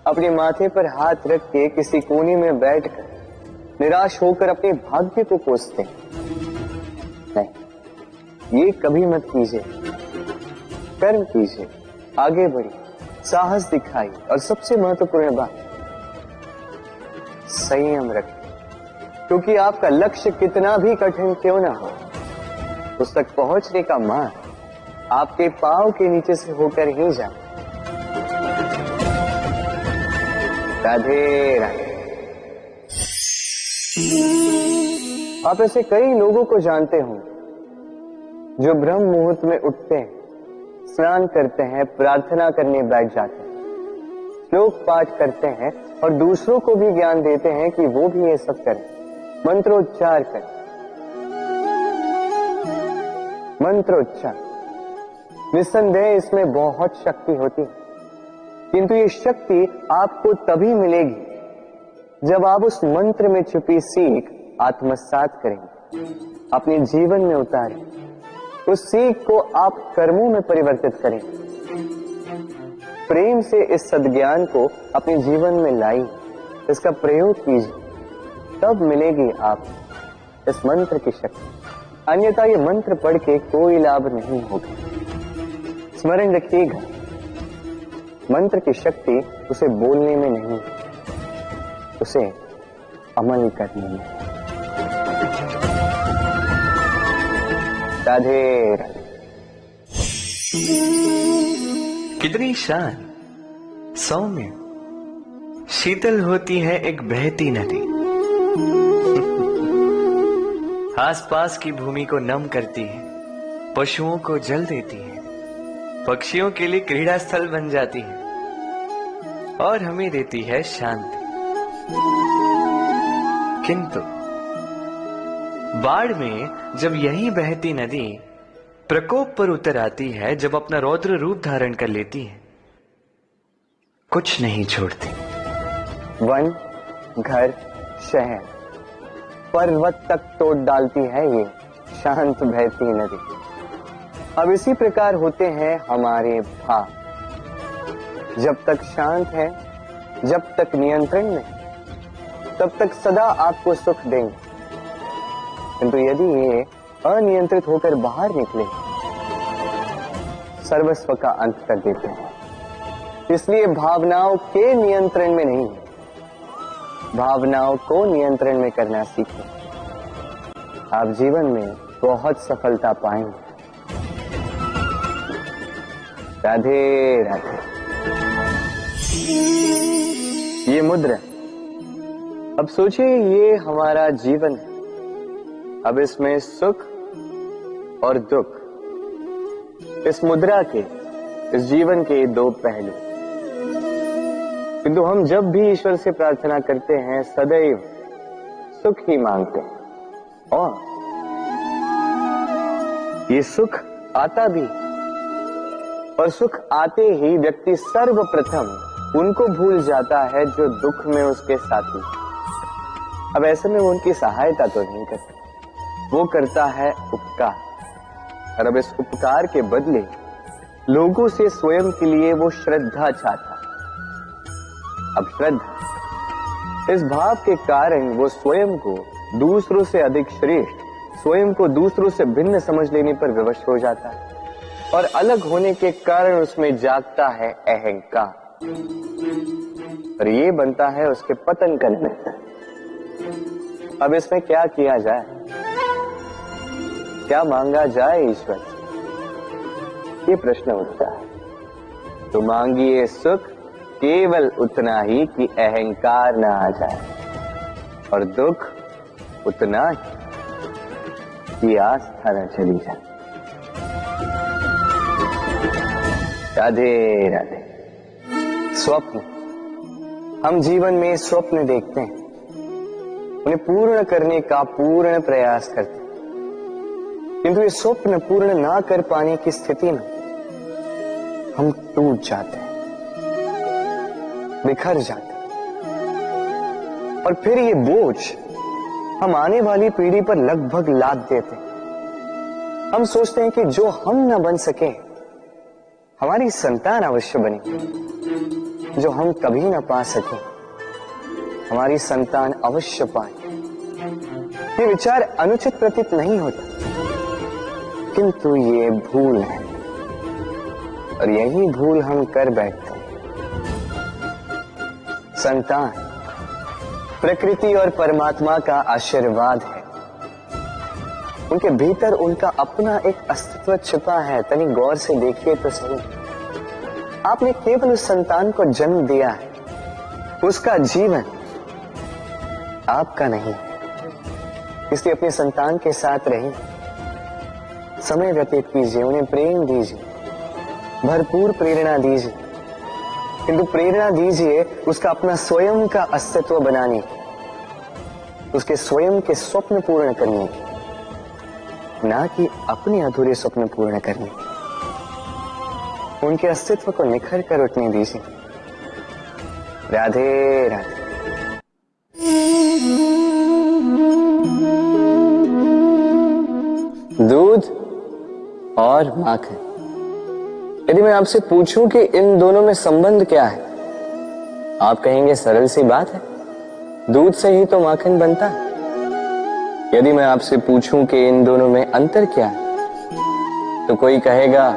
अपने माथे पर हाथ रख के किसी कोने में बैठकर निराश होकर अपने भाग्य को कोसते हैं। नहीं, ये कभी मत कीजिए। कर्म कीजिए, आगे बढ़िए, साहस दिखाइए, और सबसे महत्वपूर्ण बात, संयम रखिए, क्योंकि आपका लक्ष्य कितना भी कठिन क्यों ना हो, उस तक पहुंचने का मार्ग आपके पांव के नीचे से होकर ही जाए। राधे राधे। आप ऐसे कई लोगों को जानते हो जो ब्रह्म मुहूर्त में उठते हैं, स्नान करते हैं, प्रार्थना करने बैठ जाते हैं, श्लोक पाठ करते हैं, और दूसरों को भी ज्ञान देते हैं कि वो भी ये सब करें, मंत्रोच्चार करें। मंत्रोच्चार, निस्संदेह इसमें बहुत शक्ति होती है, किंतु ये शक्ति आपको तभी मिलेगी जब आप उस मंत्र में छुपी सीख आत्मसात करेंगे, अपने जीवन में उतारें, उस सीख को आप कर्मों में परिवर्तित करें, प्रेम से इस सद्ज्ञान को अपने जीवन में लाइए, इसका प्रयोग कीजिए, तब मिलेगी आप इस मंत्र की शक्ति। अन्यथा ये मंत्र पढ़ के कोई लाभ नहीं होगा। स्मरण रखिएगा, मंत्र की शक्ति उसे बोलने में नहीं, उसे अमल करने में। राधे राधे। कितनी शांत, सौम्य, शीतल होती है एक बहती नदी। आसपास की भूमि को नम करती है, पशुओं को जल देती है, पक्षियों के लिए क्रीड़ा स्थल बन जाती है, और हमें देती है शांति। किंतु बाढ़ में जब यही बहती नदी प्रकोप पर उतर आती है, जब अपना रौद्र रूप धारण कर लेती है, कुछ नहीं छोड़ती। वन, घर, शहर, पर्वत तक तोड़ डालती है ये शांत बहती नदी। अब इसी प्रकार होते हैं हमारे भाव। जब तक शांत है, जब तक नियंत्रण में, तब तक सदा आपको सुख देंगे, किंतु यदि ये अनियंत्रित होकर बाहर निकले, सर्वस्व का अंत कर देते हैं। इसलिए भावनाओं के नियंत्रण में नहीं, भावनाओं को नियंत्रण में करना सीखें। आप जीवन में बहुत सफलता पाएंगे। राधे राधे। ये मुद्रा, अब सोचिए ये हमारा जीवन है। अब इसमें सुख और दुख, इस मुद्रा के, इस जीवन के दो पहलू। किंतु हम जब भी ईश्वर से प्रार्थना करते हैं सदैव सुख ही मांगते हैं, और ये सुख आता भी, और सुख आते ही व्यक्ति सर्वप्रथम उनको भूल जाता है जो दुख में उसके साथी। अब ऐसे में वो उनकी सहायता तो नहीं करता, वो करता है उपकार। और अब इस उपकार के बदले लोगों से स्वयं के लिए वो श्रद्धा चाहता है। अब श्रद्धा, इस भाव के कारण वो स्वयं को दूसरों से अधिक श्रेष्ठ, स्वयं को दूसरों से भिन्न समझ लेने पर विवश हो जाता है, और अलग होने के कारण उसमें जागता है अहंकार, और ये बनता है उसके पतन का निमित्त। अब इसमें क्या किया जाए, क्या मांगा जाए ईश्वर से, ये प्रश्न उठता है। तो मांगिए सुख केवल उतना ही कि अहंकार ना आ जाए, और दुख उतना ही कि आस्था न चली जाए। राधे राधे। स्वप्न, हम जीवन में स्वप्न देखते हैं, उन्हें पूर्ण करने का पूर्ण प्रयास करते हैं, किंतु ये स्वप्न पूर्ण ना कर पाने की स्थिति में हम टूट जाते हैं, बिखर जाते हैं, और फिर ये बोझ हम आने वाली पीढ़ी पर लगभग लाद देते हैं। हम सोचते हैं कि जो हम ना बन सके हमारी संतान अवश्य बने, जो हम कभी ना पा सके हमारी संतान अवश्य पाए। ये विचार अनुचित प्रतीत नहीं होता, किंतु ये भूल है, और यही भूल हम कर बैठते हैं। संतान प्रकृति और परमात्मा का आशीर्वाद है, उनके भीतर उनका अपना एक अस्तित्व छिपा है। तनी गौर से देखिए तो सही, आपने केवल उस संतान को जन्म दिया है, उसका जीवन आपका नहीं है। इसलिए अपने संतान के साथ रहिए, समय व्यतीत कीजिए, उन्हें प्रेम दीजिए, भरपूर प्रेरणा दीजिए, किंतु प्रेरणा दीजिए उसका अपना स्वयं का अस्तित्व बनाने, उसके स्वयं के स्वप्न पूर्ण करने, ना कि अपने अधूरे स्वप्न पूर्ण करने। उनके अस्तित्व को निखर कर उठने दीजिए। राधे राधे। दूध और माखन, यदि मैं आपसे पूछूं कि इन दोनों में संबंध क्या है, आप कहेंगे सरल सी बात है, दूध से ही तो माखन बनता है। यदि मैं आपसे पूछूं कि इन दोनों में अंतर क्या है, तो कोई कहेगा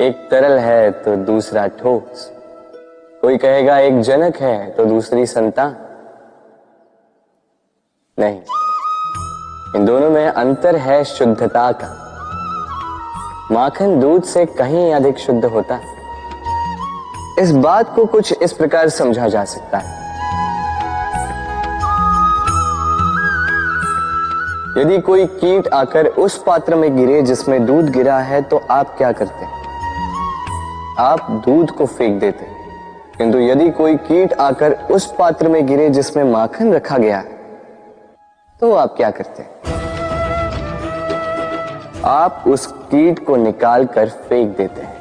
एक तरल है तो दूसरा ठोस, कोई कहेगा एक जनक है तो दूसरी संतान। नहीं, इन दोनों में अंतर है शुद्धता का। माखन दूध से कहीं अधिक शुद्ध होता है। इस बात को कुछ इस प्रकार समझा जा सकता है। यदि कोई कीट आकर उस पात्र में गिरे जिसमें दूध गिरा है, तो आप क्या करते हैं? आप दूध को फेंक देते। किंतु यदि कोई कीट आकर उस पात्र में गिरे जिसमें माखन रखा गया है, तो आप क्या करते हैं? आप उस कीट को निकाल कर फेंक देते हैं।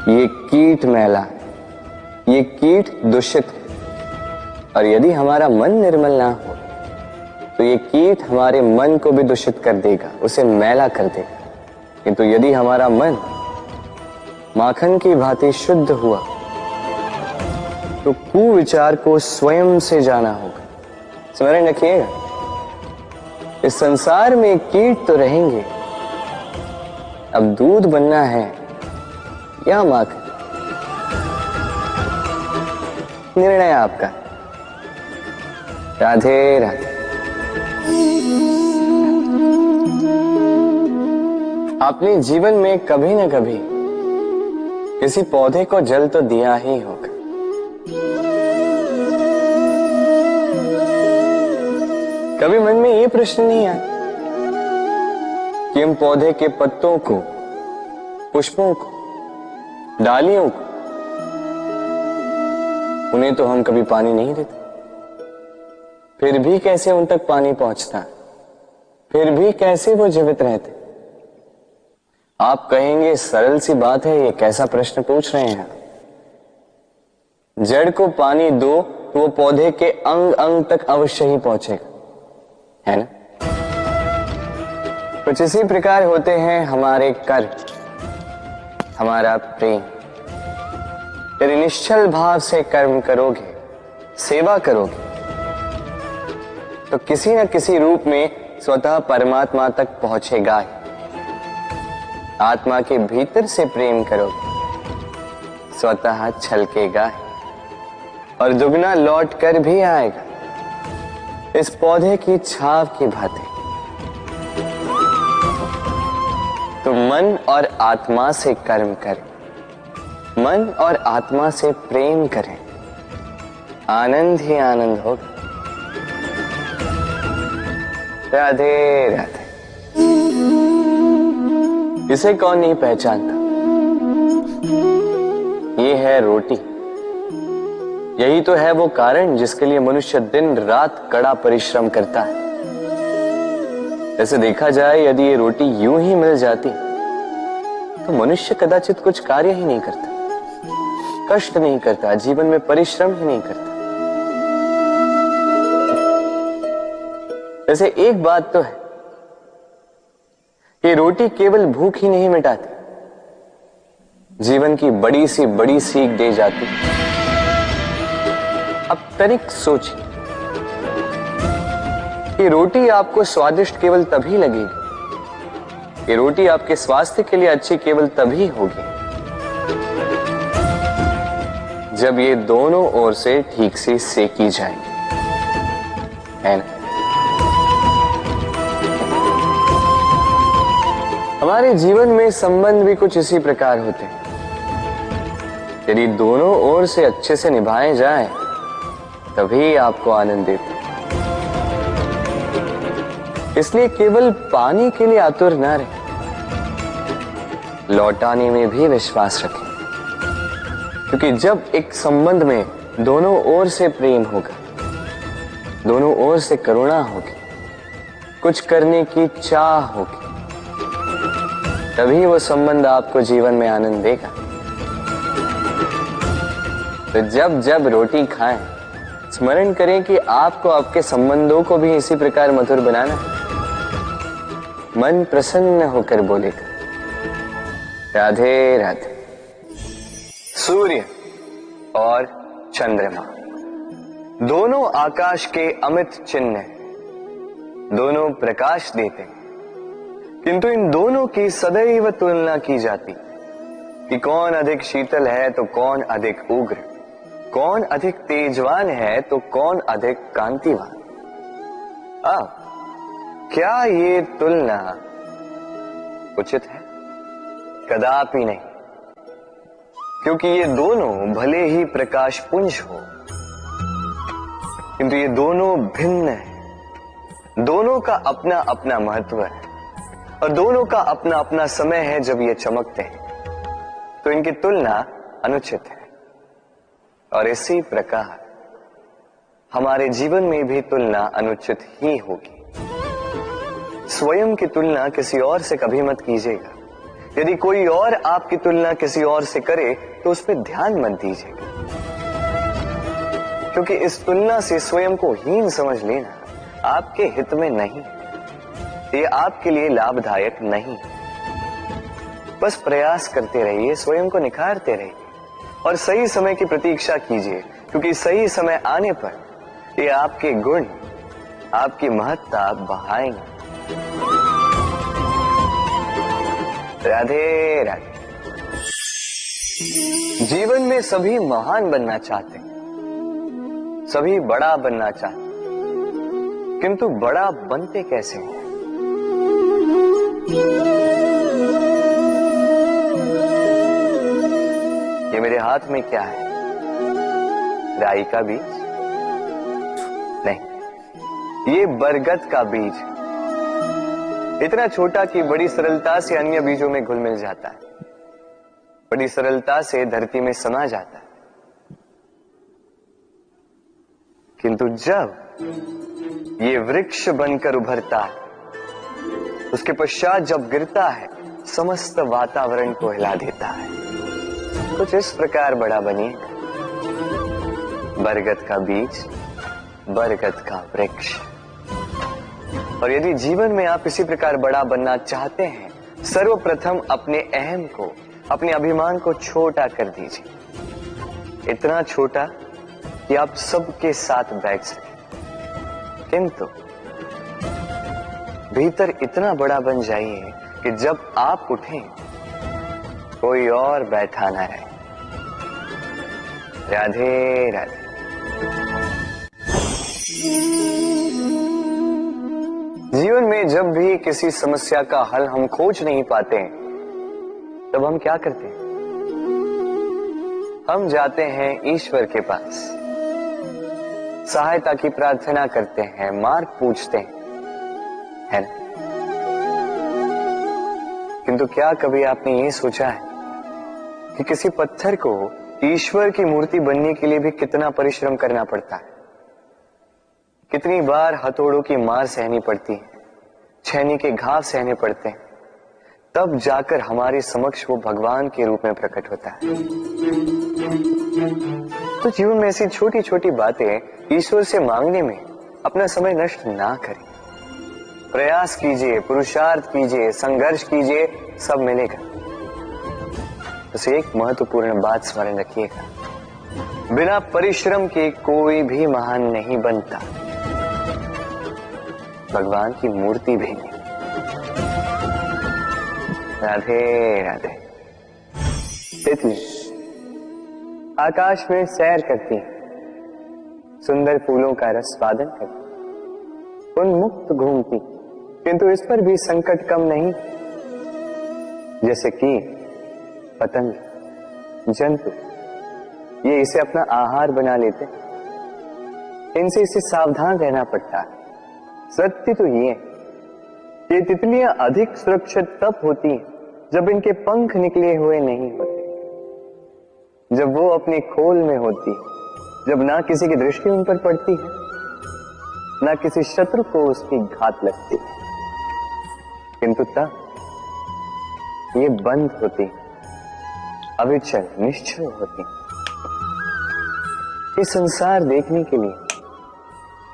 ये कीट मैला है, ये कीट दूषित है, और यदि हमारा मन निर्मल ना हो तो ये कीट हमारे मन को भी दूषित कर देगा, उसे मैला कर देगा। किंतु यदि हमारा मन माखन की भांति शुद्ध हुआ तो कुविचार को स्वयं से जाना होगा। स्मरण रखिएगा, इस संसार में कीट तो रहेंगे, अब दूध बनना है या माखन। निर्णय आपका। राधे राधे। आपने जीवन में कभी न कभी किसी पौधे को जल तो दिया ही होगा। कभी मन में ये प्रश्न नहीं आया कि हम पौधे के पत्तों को, पुष्पों को, डालियों को, उन्हें तो हम कभी पानी नहीं देते, फिर भी कैसे उन तक पानी पहुंचता है, फिर भी कैसे वो जीवित रहते। आप कहेंगे सरल सी बात है, ये कैसा प्रश्न पूछ रहे हैं। जड़ को पानी दो तो वो पौधे के अंग अंग तक अवश्य ही पहुंचेगा, है ना। कुछ इसी प्रकार होते हैं हमारे कर्म, हमारा प्रेम। यदि निश्चल भाव से कर्म करोगे, सेवा करोगे, तो किसी न किसी रूप में स्वतः परमात्मा तक पहुंचेगा ही। आत्मा के भीतर से प्रेम करोगे, स्वतः छलकेगा ही और दुगना लौट कर भी आएगा, इस पौधे की छाव की भांति। तो मन और आत्मा से कर्म करें, मन और आत्मा से प्रेम करें, आनंद ही आनंद होगा। राधे राधे। इसे कौन नहीं पहचानता, ये है रोटी। यही तो है वो कारण जिसके लिए मनुष्य दिन रात कड़ा परिश्रम करता है। ऐसे देखा जाए, यदि ये रोटी यूं ही मिल जाती तो मनुष्य कदाचित कुछ कार्य ही नहीं करता, कष्ट नहीं करता, जीवन में परिश्रम ही नहीं करता। वैसे एक बात तो है, ये रोटी केवल भूख ही नहीं मिटाती, जीवन की बड़ी सी बड़ी सीख दे जाती। अब तनिक सोचिए, ये रोटी आपको स्वादिष्ट केवल तभी लगेगी, ये रोटी आपके स्वास्थ्य के लिए अच्छी केवल तभी होगी जब ये दोनों ओर से ठीक से सेकी जाएगी, है ना। हमारे जीवन में संबंध भी कुछ इसी प्रकार होते हैं। यदि दोनों ओर से अच्छे से निभाए जाए तभी आपको आनंद देते। इसलिए केवल पानी के लिए आतुर न रहे, लौटाने में भी विश्वास रखें। क्योंकि जब एक संबंध में दोनों ओर से प्रेम होगा, दोनों ओर से करुणा होगी, कुछ करने की चाह होगी, तभी वो संबंध आपको जीवन में आनंद देगा। तो जब जब रोटी खाएं, स्मरण करें कि आपको आपके संबंधों को भी इसी प्रकार मधुर बनाना है। मन प्रसन्न होकर बोलेगा, राधे राधे। सूर्य और चंद्रमा दोनों आकाश के अमित चिन्ह हैं, दोनों प्रकाश देते हैं, किंतु इन दोनों की सदैव तुलना की जाती कि कौन अधिक शीतल है तो कौन अधिक उग्र, कौन अधिक तेजवान है तो कौन अधिक कांतिवान। अब क्या ये तुलना उचित है? कदापि नहीं, क्योंकि ये दोनों भले ही प्रकाश पुंज हो, किंतु ये दोनों भिन्न है। दोनों का अपना अपना महत्व है और दोनों का अपना अपना समय है जब ये चमकते हैं, तो इनकी तुलना अनुचित है। और इसी प्रकार हमारे जीवन में भी तुलना अनुचित ही होगी। स्वयं की तुलना किसी और से कभी मत कीजिएगा। यदि कोई और आपकी तुलना किसी और से करे तो उस पर ध्यान मत दीजिएगा, क्योंकि इस तुलना से स्वयं को हीन समझ लेना आपके हित में नहीं, ये आपके लिए लाभदायक नहीं। बस प्रयास करते रहिए, स्वयं को निखारते रहिए और सही समय की प्रतीक्षा कीजिए, क्योंकि सही समय आने पर ये आपके गुण, आपकी महत्ता बढ़ाएंगे। राधे राधे। जीवन में सभी महान बनना चाहते हैं, सभी बड़ा बनना चाहते, किंतु बड़ा बनते कैसे हैं? ये मेरे हाथ में क्या है? राई का बीज? नहीं, ये बरगद का बीज। इतना छोटा कि बड़ी सरलता से अन्य बीजों में घुल मिल जाता है, बड़ी सरलता से धरती में समा जाता है। किंतु जब ये वृक्ष बनकर उभरता है, उसके पश्चात जब गिरता है, समस्त वातावरण को हिला देता है। कुछ इस प्रकार बड़ा बनिएगा, बरगद का बीज, बरगद का वृक्ष। और यदि जीवन में आप इसी प्रकार बड़ा बनना चाहते हैं, सर्वप्रथम अपने अहम को, अपने अभिमान को छोटा कर दीजिए, इतना छोटा कि आप सबके साथ बैठ सकें। किंतु भीतर इतना बड़ा बन जाइए कि जब आप उठें कोई और बैठा ना रहे। राधे राधे। जीवन में जब भी किसी समस्या का हल हम खोज नहीं पाते हैं, तब हम क्या करते हैं? हम जाते हैं ईश्वर के पास, सहायता की प्रार्थना करते हैं, मार्ग पूछते हैं, है ना? किंतु क्या कभी आपने ये सोचा है कि किसी पत्थर को ईश्वर की मूर्ति बनने के लिए भी कितना परिश्रम करना पड़ता है? कितनी बार हथौड़ों की मार सहनी पड़ती है, छेनी के घाव सहने पड़ते हैं, तब जाकर हमारे समक्ष वो भगवान के रूप में प्रकट होता है। तो जीवन में ऐसी छोटी छोटी बातें ईश्वर से मांगने में अपना समय नष्ट ना करें। प्रयास कीजिए, पुरुषार्थ कीजिए, संघर्ष कीजिए, सब मिलेगा। बस एक महत्वपूर्ण बात स्मरण रखिएगा, बिना परिश्रम के कोई भी महान नहीं बनता, भगवान की मूर्ति भी नहीं। राधे राधे। तितली आकाश में सैर करती है, सुंदर फूलों का रसवादन करती, उन्मुक्त घूमती, किंतु इस पर भी संकट कम नहीं। जैसे कि पतंग, जंतु, ये इसे अपना आहार बना लेते, इनसे इसे सावधान रहना पड़ता है। सत्य तो ये कि तितलियां अधिक सुरक्षित तब होती हैं जब इनके पंख निकले हुए नहीं होते, जब वो अपने खोल में होती, जब ना किसी की दृष्टि उन पर पड़ती है, ना किसी शत्रु को उसकी घात लगती है। किंतु तब ये बंद होती, अविचल निश्चल होती। ये संसार देखने के लिए,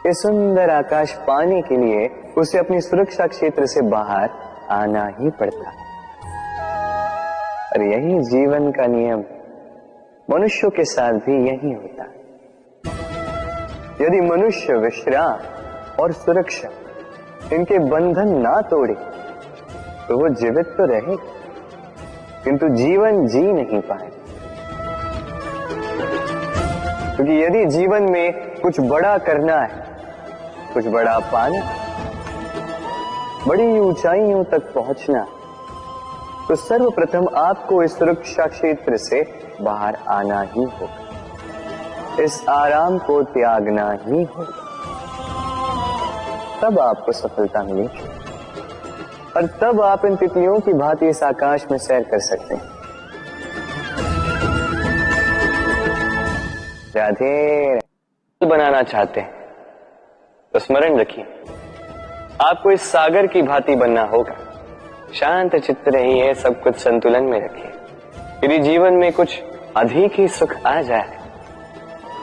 ये सुंदर आकाश पाने के लिए उसे अपनी सुरक्षा क्षेत्र से बाहर आना ही पड़ता। और यही जीवन का नियम मनुष्यों के साथ भी यही होता है। यदि मनुष्य विश्राम और सुरक्षा इनके बंधन ना तोड़े तो वो जीवित तो रहे, किंतु जीवन जी नहीं पाए। क्योंकि यदि जीवन में कुछ बड़ा करना है, कुछ बड़ा पाना, बड़ी ऊंचाइयों तक पहुंचना, तो सर्वप्रथम आपको इस सुरक्षा क्षेत्र से बाहर आना ही होगा, इस आराम को त्यागना ही होगा। तब आपको सफलता मिलेगी और तब आप इन तितलियों की भांति इस आकाश में सैर कर सकते हैं। राधे बनाना चाहते हैं तो स्मरण रखिए, आपको इस सागर की भांति बनना होगा। शांत चित्त रहिए, सब कुछ संतुलन में रखिए। यदि जीवन में कुछ अधिक ही सुख आ जाए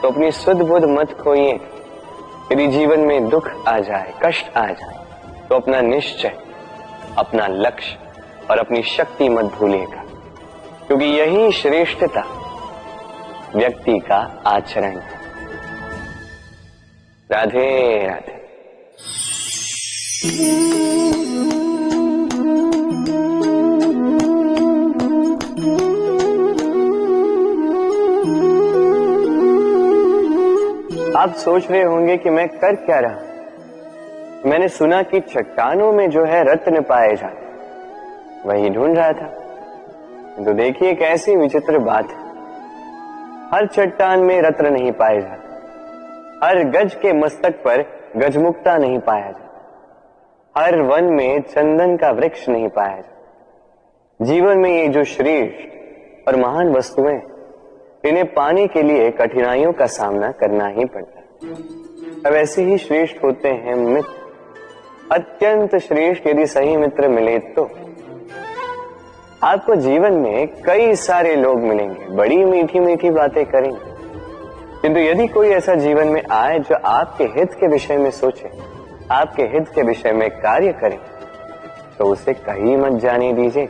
तो अपनी सुध बुध मत खोइए। यदि जीवन में दुख आ जाए, कष्ट आ जाए, तो अपना निश्चय, अपना लक्ष्य और अपनी शक्ति मत भूलिएगा, क्योंकि यही श्रेष्ठता व्यक्ति का आचरण है। राधे राधे। आप सोच रहे होंगे कि मैं कर क्या रहा। मैंने सुना कि चट्टानों में जो है रत्न पाए जाते, वही ढूंढ रहा था। तो देखिए कैसी विचित्र बात है, हर चट्टान में रत्न नहीं पाए जाते, हर गज के मस्तक पर गजमुक्ता नहीं पाया जाता, हर वन में चंदन का वृक्ष नहीं पाया जाता। जीवन में ये जो श्रेष्ठ और महान वस्तुएं, इन्हें पाने के लिए कठिनाइयों का सामना करना ही पड़ता है। अब ऐसे ही श्रेष्ठ होते हैं मित्र, अत्यंत श्रेष्ठ यदि सही मित्र मिले तो। आपको जीवन में कई सारे लोग मिलेंगे, बड़ी मीठी मीठी बातें करेंगे, किंतु यदि कोई ऐसा जीवन में आए जो आपके हित के विषय में सोचे, आपके हित के विषय में कार्य करे, तो उसे कहीं मत जाने दीजिए,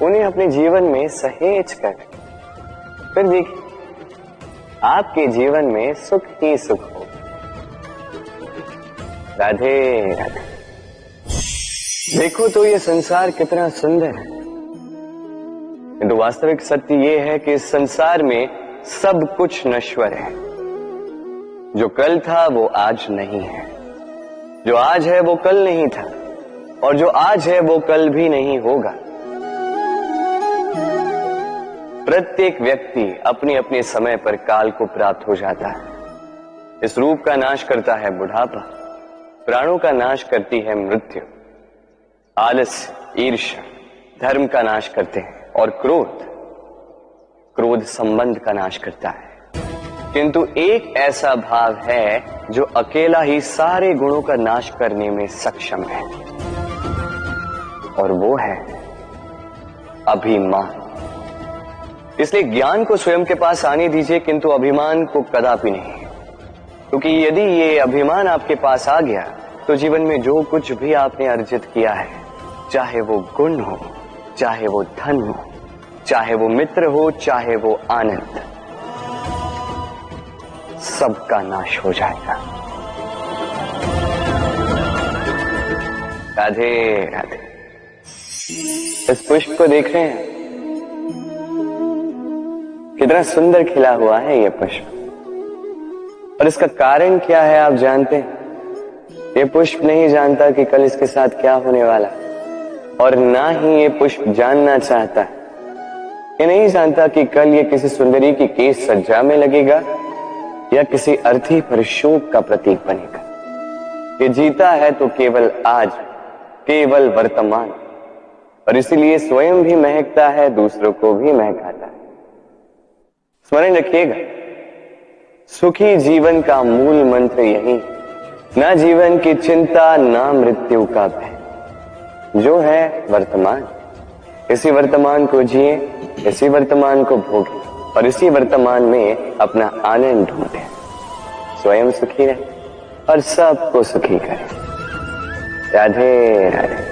उन्हें अपने जीवन में सहेज कर। फिर देखिए आपके जीवन में सुख ही सुख हो। राधे राधे। देखो तो ये संसार कितना सुंदर है, किंतु वास्तविक सत्य ये है कि इस संसार में सब कुछ नश्वर है। जो कल था वो आज नहीं है, जो आज है वो कल नहीं था, और जो आज है वो कल भी नहीं होगा। प्रत्येक व्यक्ति अपने अपने समय पर काल को प्राप्त हो जाता है। इस रूप का नाश करता है बुढ़ापा, प्राणों का नाश करती है मृत्यु, आलस्य, ईर्ष्या धर्म का नाश करते हैं, और क्रोध संबंध का नाश करता है। किंतु एक ऐसा भाव है जो अकेला ही सारे गुणों का नाश करने में सक्षम है, और वो है अभिमान। इसलिए ज्ञान को स्वयं के पास आने दीजिए, किंतु अभिमान को कदापि नहीं, क्योंकि यदि ये अभिमान आपके पास आ गया तो जीवन में जो कुछ भी आपने अर्जित किया है, चाहे वो गुण हो, चाहे वो धन हो, चाहे वो मित्र हो, चाहे वो आनंद, सबका नाश हो जाएगा। राधे राधे। इस पुष्प को देख रहे हैं, कितना सुंदर खिला हुआ है ये पुष्प, और इसका कारण क्या है आप जानते हैं? ये पुष्प नहीं जानता कि कल इसके साथ क्या होने वाला, और ना ही ये पुष्प जानना चाहता है। ये नहीं जानता कि कल ये किसी सुंदरी की केश सज्जा में लगेगा या किसी अर्थी पर शोक का प्रतीक बनेगा। ये जीता है तो केवल आज, केवल वर्तमान, और इसीलिए स्वयं भी महकता है, दूसरों को भी महकाता है। स्मरण रखिएगा, सुखी जीवन का मूल मंत्र यही है, ना जीवन की चिंता, ना मृत्यु का भय, जो है वर्तमान। इसी वर्तमान को जिए, इसी वर्तमान को भोगे, और इसी वर्तमान में अपना आनंद ढूंढे। स्वयं सुखी रहे और सबको सुखी करे। राधे राधे।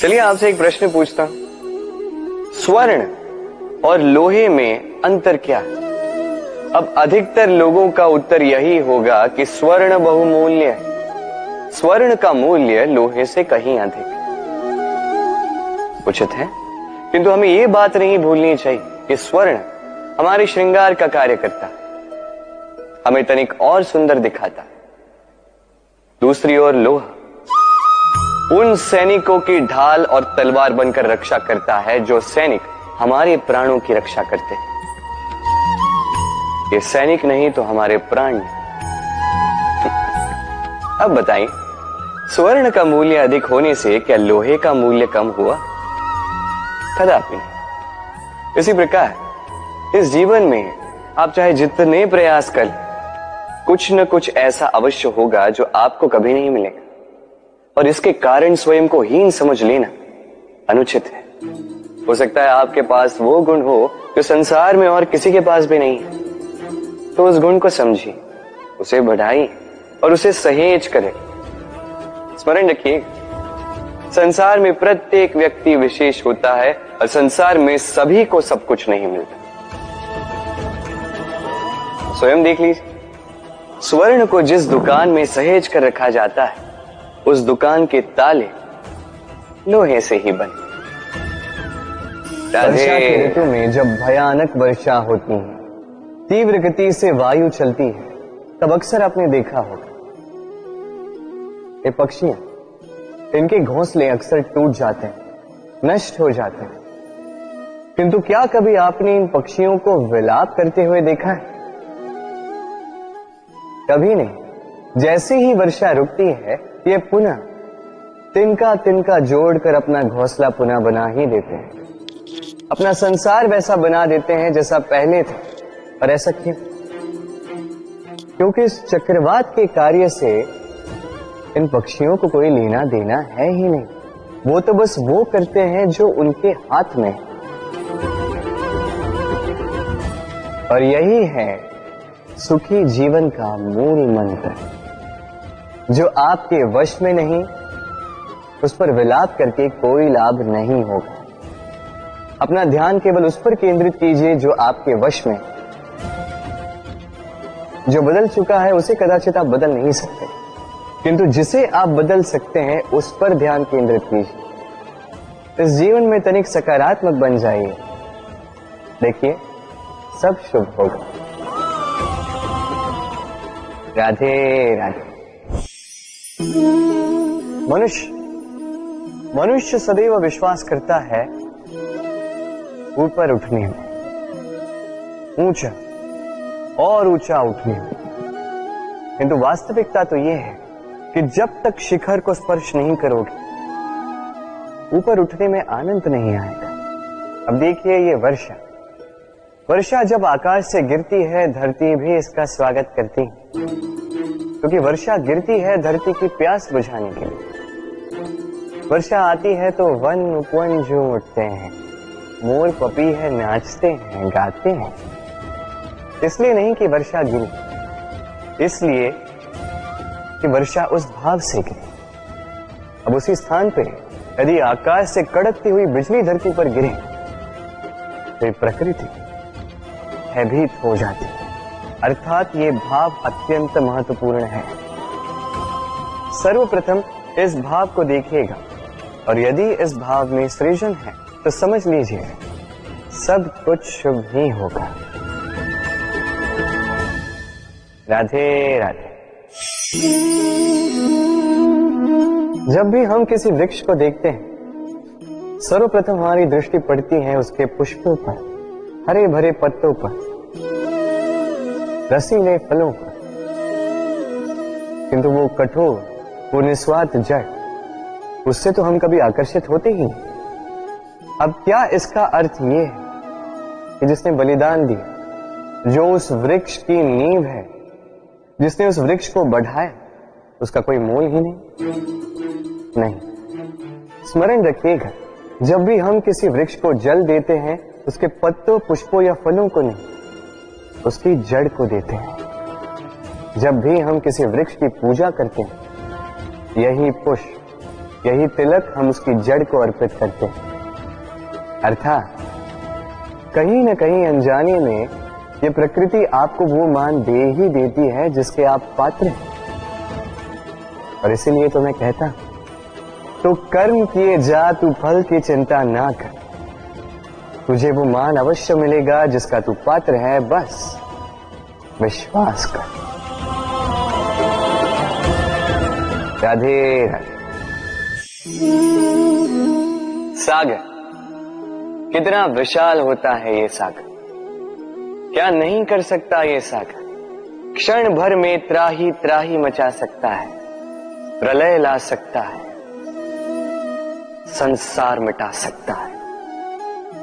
चलिए आपसे एक प्रश्न पूछता हूं, स्वर्ण और लोहे में अंतर क्या है? अब अधिकतर लोगों का उत्तर यही होगा कि स्वर्ण बहुमूल्य है, स्वर्ण का मूल्य लोहे से कहीं अधिक है। उचित है, किंतु हमें यह बात नहीं भूलनी चाहिए कि स्वर्ण हमारे श्रृंगार का कार्य करता है, हमें तनिक और सुंदर दिखाता है। दूसरी ओर लोहा उन सैनिकों की ढाल और तलवार बनकर रक्षा करता है जो सैनिक हमारे प्राणों की रक्षा करते हैं। ये सैनिक नहीं तो हमारे प्राण। अब बताइए, स्वर्ण का मूल्य अधिक होने से क्या लोहे का मूल्य कम हुआ? कदापि नहीं। इसी प्रकार इस जीवन में आप चाहे जितने प्रयास कर, कुछ न कुछ ऐसा अवश्य होगा जो आपको कभी नहीं मिलेगा, और इसके कारण स्वयं को हीन समझ लेना अनुचित है। हो सकता है आपके पास वो गुण हो जो संसार में और किसी के पास भी नहीं है, तो उस गुण को समझिए, उसे बढ़ाइए और उसे सहेज करें। स्मरण रखिए, संसार में प्रत्येक व्यक्ति विशेष होता है, और संसार में सभी को सब कुछ नहीं मिलता। स्वयं देख लीजिए, स्वर्ण को जिस दुकान में सहेज कर रखा जाता है, उस दुकान के ताले लोहे से ही बने। वर्षा के ऋतु में जब भयानक वर्षा होती है, तीव्र गति से वायु चलती है, तब अक्सर आपने देखा होगा ये पक्षियां, इनके घोंसले अक्सर टूट जाते हैं, नष्ट हो जाते हैं। किंतु क्या कभी आपने इन पक्षियों को विलाप करते हुए देखा है? कभी नहीं। जैसे ही वर्षा रुकती है, ये पुनः तिनका तिनका जोड़कर अपना घोंसला पुनः बना ही देते हैं, अपना संसार वैसा बना देते हैं जैसा पहले था। और ऐसा क्यों? क्योंकि इस चक्रवात के कार्य से इन पक्षियों को कोई लेना देना है ही नहीं। वो तो बस वो करते हैं जो उनके हाथ में है। और यही है सुखी जीवन का मूल मंत्र। जो आपके वश में नहीं, उस पर विलाप करके कोई लाभ नहीं होगा। अपना ध्यान केवल उस पर केंद्रित कीजिए जो आपके वश में। जो बदल चुका है उसे कदाचित आप बदल नहीं सकते, किंतु जिसे आप बदल सकते हैं उस पर ध्यान केंद्रित कीजिए। इस जीवन में तनिक सकारात्मक बन जाइए, देखिए सब शुभ होगा। राधे राधे। मनुष्य सदैव विश्वास करता है ऊपर उठने में, ऊंचा और ऊंचा उठने में। किंतु वास्तविकता तो यह है कि जब तक शिखर को स्पर्श नहीं करोगे, ऊपर उठने में आनंद नहीं आएगा। अब देखिए ये वर्षा जब आकाश से गिरती है, धरती भी इसका स्वागत करती है, क्योंकि वर्षा गिरती है धरती की प्यास बुझाने के लिए। वर्षा आती है तो वन उपवन झूम उठते हैं, मोर पपीहे नाचते हैं, गाते हैं। इसलिए नहीं कि वर्षा गिरी, इसलिए कि वर्षा उस भाव से गिरी। अब उसी स्थान पे यदि आकाश से कड़कती हुई बिजली धरती पर गिरे तो प्रकृति भयभीत हो जाती है। अर्थात ये भाव अत्यंत महत्वपूर्ण है। सर्वप्रथम इस भाव को देखिएगा, और यदि इस भाव में सृजन है तो समझ लीजिए सब कुछ शुभ ही होगा। राधे राधे। जब भी हम किसी वृक्ष को देखते हैं, सर्वप्रथम हमारी दृष्टि पड़ती है उसके पुष्पों पर, हरे भरे पत्तों पर, रसीले फलों पर। किंतु वो कठोर, वो निस्वार्थ जड़, उससे तो हम कभी आकर्षित होते ही नहीं। अब क्या इसका अर्थ ये है कि जिसने बलिदान दिया, जो उस वृक्ष की नींव है, जिसने उस वृक्ष को बढ़ाया, उसका कोई मोल ही नहीं। स्मरण रखिएगा, जब भी हम किसी वृक्ष को जल देते हैं, उसके पत्तों, पुष्पों या फलों को नहीं, उसकी जड़ को देते हैं। जब भी हम किसी वृक्ष की पूजा करते हैं, यही पुष्प, यही तिलक हम उसकी जड़ को अर्पित करते हैं। अर्थात कहीं न कहीं अनजाने में ये प्रकृति आपको वो मान दे ही देती है जिसके आप पात्र हैं। और इसीलिए तो मैं कहता हूं, तो कर्म किए जा, तू फल की चिंता ना कर। तुझे वो मान अवश्य मिलेगा जिसका तू पात्र है, बस विश्वास कर। राधे राधे। सागर कितना विशाल होता है ये सागर, क्या नहीं कर सकता ये सागर। क्षण भर में त्राही त्राही मचा सकता है, प्रलय ला सकता है, संसार मिटा सकता है।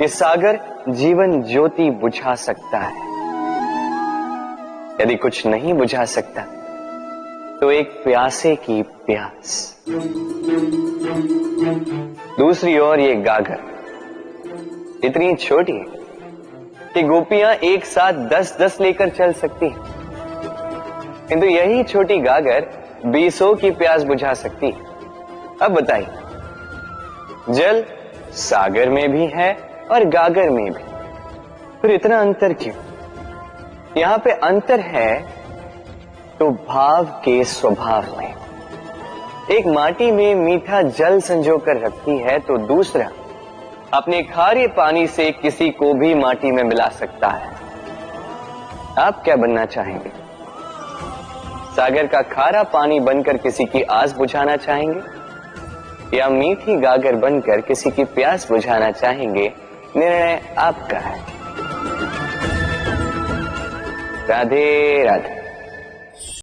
ये सागर जीवन ज्योति बुझा सकता है। यदि कुछ नहीं बुझा सकता तो एक प्यासे की प्यास। दूसरी ओर ये गागर इतनी छोटी है कि गोपियां एक साथ 10-10 लेकर चल सकती हैं, किंतु यही छोटी गागर 20 की प्यास बुझा सकती है। अब बताइए, जल सागर में भी है और गागर में भी, फिर इतना अंतर क्यों? यहां पे अंतर है तो भाव के स्वभाव में। एक माटी में मीठा जल संजो कर रखती है, तो दूसरा अपने खारे पानी से किसी को भी माटी में मिला सकता है। आप क्या बनना चाहेंगे? सागर का खारा पानी बनकर किसी की आस बुझाना चाहेंगे या मीठी गागर बनकर किसी की प्यास बुझाना चाहेंगे, निर्णय आपका है। राधे राधे।